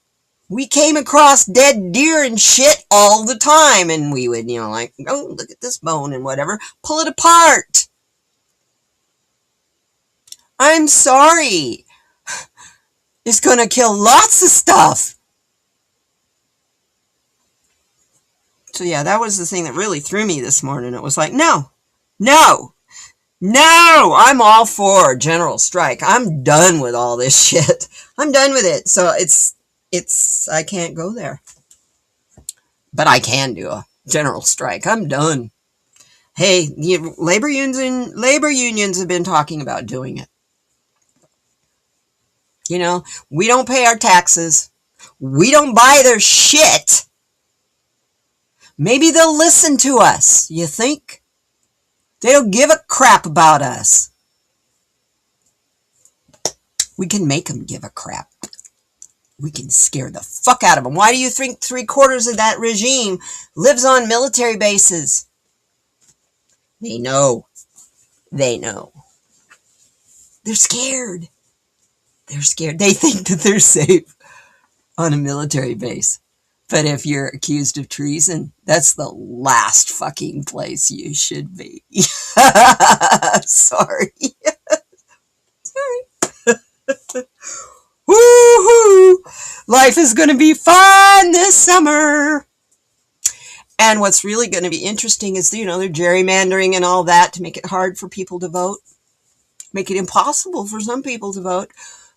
We came across dead deer and shit all the time, and we would, like, oh, look at this bone and whatever, pull it apart. I'm sorry. It's going to kill lots of stuff. So yeah, that was the thing that really threw me this morning. It was like, no, I'm all for general strike. I'm done with all this shit. I'm done with it. So I can't go there. But I can do a general strike. I'm done. Hey, labor unions have been talking about doing it. We don't pay our taxes. We don't buy their shit. Maybe they'll listen to us, you think? They don't give a crap about us. We can make them give a crap. We can scare the fuck out of them. Why do you think 3/4 of that regime lives on military bases? They know. They're scared. They think that they're safe on a military base. But if you're accused of treason, that's the last fucking place you should be. Sorry. Woohoo! Life is going to be fun this summer. And what's really going to be interesting is, they're gerrymandering and all that to make it hard for people to vote. Make it impossible for some people to vote.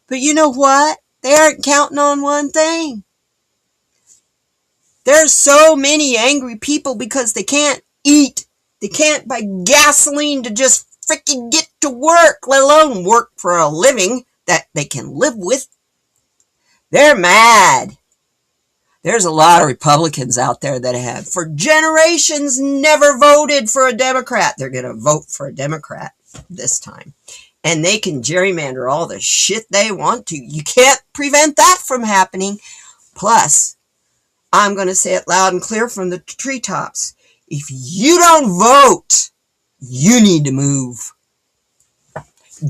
But you know what? They aren't counting on one thing. There's so many angry people because they can't eat. They can't buy gasoline to just freaking get to work, let alone work for a living that they can live with. They're mad. There's a lot of Republicans out there that have, for generations, never voted for a Democrat. They're going to vote for a Democrat this time. And they can gerrymander all the shit they want to. You can't prevent that from happening. Plus, I'm going to say it loud and clear from the treetops. If you don't vote, you need to move.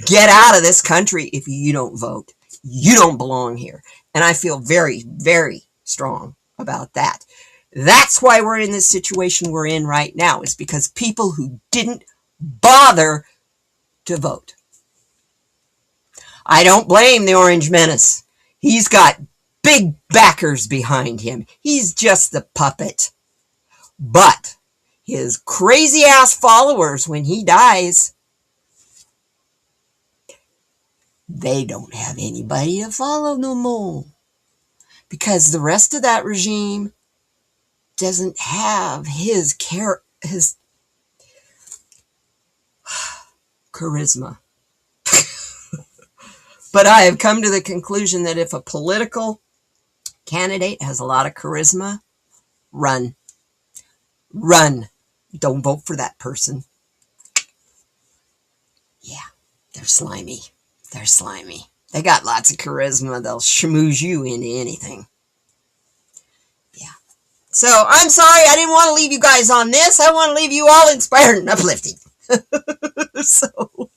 Get out of this country if you don't vote. You don't belong here. And I feel very, very strong about that. That's why we're in this situation we're in right now. Is because people who didn't bother to vote. I don't blame the Orange Menace. He's got big backers behind him. He's just the puppet. But his crazy ass followers, when he dies, they don't have anybody to follow no more. Because the rest of that regime doesn't have his charisma. But I have come to the conclusion that if a political candidate has a lot of charisma, run. Don't vote for that person. Yeah, they're slimy. They got lots of charisma. They'll schmooze you into anything. Yeah. So, I'm sorry. I didn't want to leave you guys on this. I want to leave you all inspired and uplifted. So,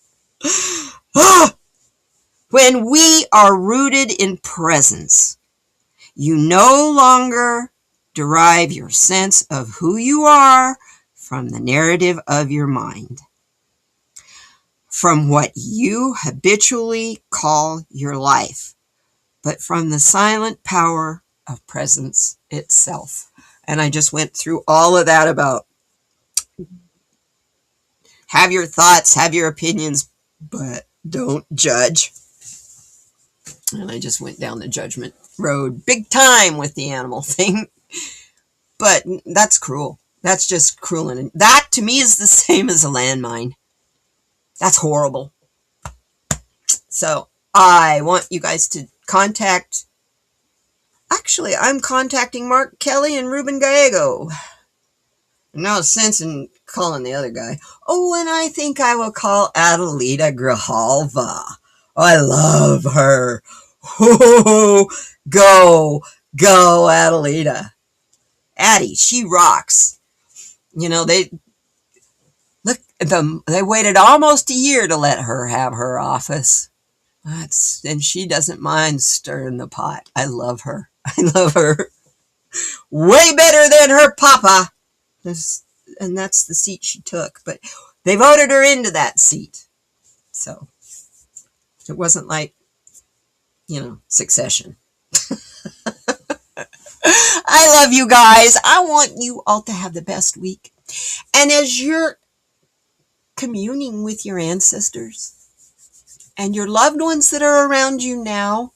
when we are rooted in presence, you no longer derive your sense of who you are from the narrative of your mind, from what you habitually call your life, but from the silent power of presence itself. And I just went through all of that about have your thoughts, have your opinions, but don't judge. And I just went down the judgment road big time with the animal thing. But that's cruel. That's just cruel. And that to me is the same as a landmine. That's horrible. So I want you guys to contact. Actually, I'm contacting Mark Kelly and Ruben Gallego. No sense in calling the other guy. Oh, and I think I will call Adelita Grijalva. Oh, I love her. Oh, go, Adelita. Addie, she rocks. You know, they waited almost a year to let her have her office. And she doesn't mind stirring the pot. I love her. I love her. Way better than her papa. And that's the seat she took. But they voted her into that seat. So it wasn't like, succession. I love you guys. I want you all to have the best week. And as you're communing with your ancestors and your loved ones that are around you now,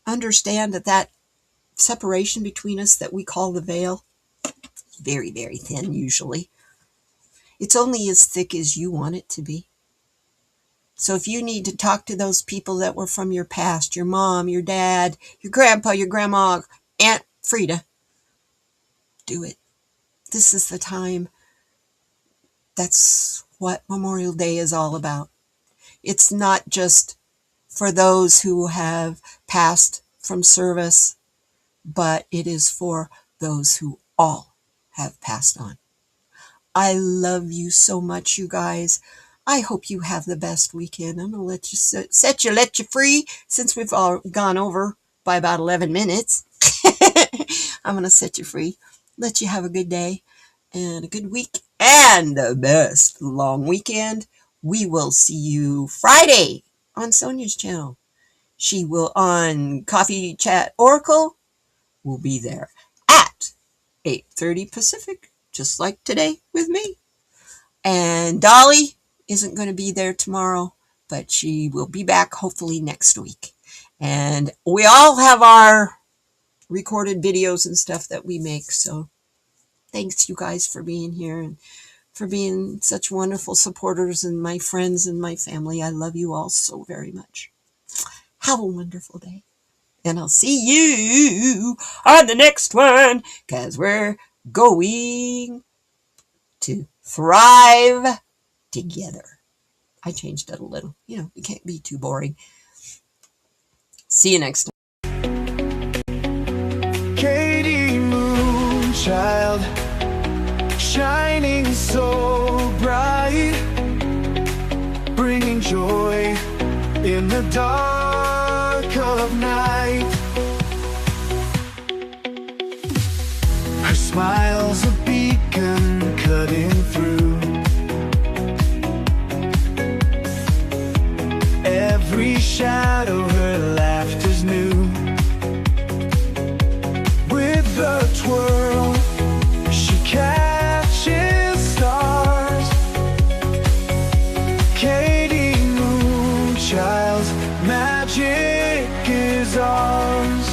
understand that separation between us that we call the veil, very, very thin usually. It's only as thick as you want it to be. So if you need to talk to those people that were from your past, your mom, your dad, your grandpa, your grandma, Aunt Frida, do it. This is the time. That's what Memorial Day is all about. It's not just for those who have passed from service, but it is for those who all have passed on. I love you so much, you guys. I hope you have the best weekend. I'm going to let you free since we've all gone over by about 11 minutes. I'm going to set you free. Let you have a good day and a good week and the best long weekend. We will see you Friday on Sonia's channel. She will on Coffee Chat Oracle. Will be there at 8:30 Pacific, just like today with me. And Dolly isn't going to be there tomorrow, but she will be back hopefully next week. And we all have our recorded videos and stuff that we make. So thanks you guys for being here and for being such wonderful supporters and my friends and my family. I love you all so very much. Have a wonderful day. And I'll see you on the next one, because we're going to thrive together. I changed it a little. It can't be too boring. See you next time. Katie Moonchild, shining so bright, bringing joy in the dark of night. Her smile's a beacon cutting through every shadow. Her laughter's new. With a twirl, she catches stars. Katie Moonchild's magic is ours.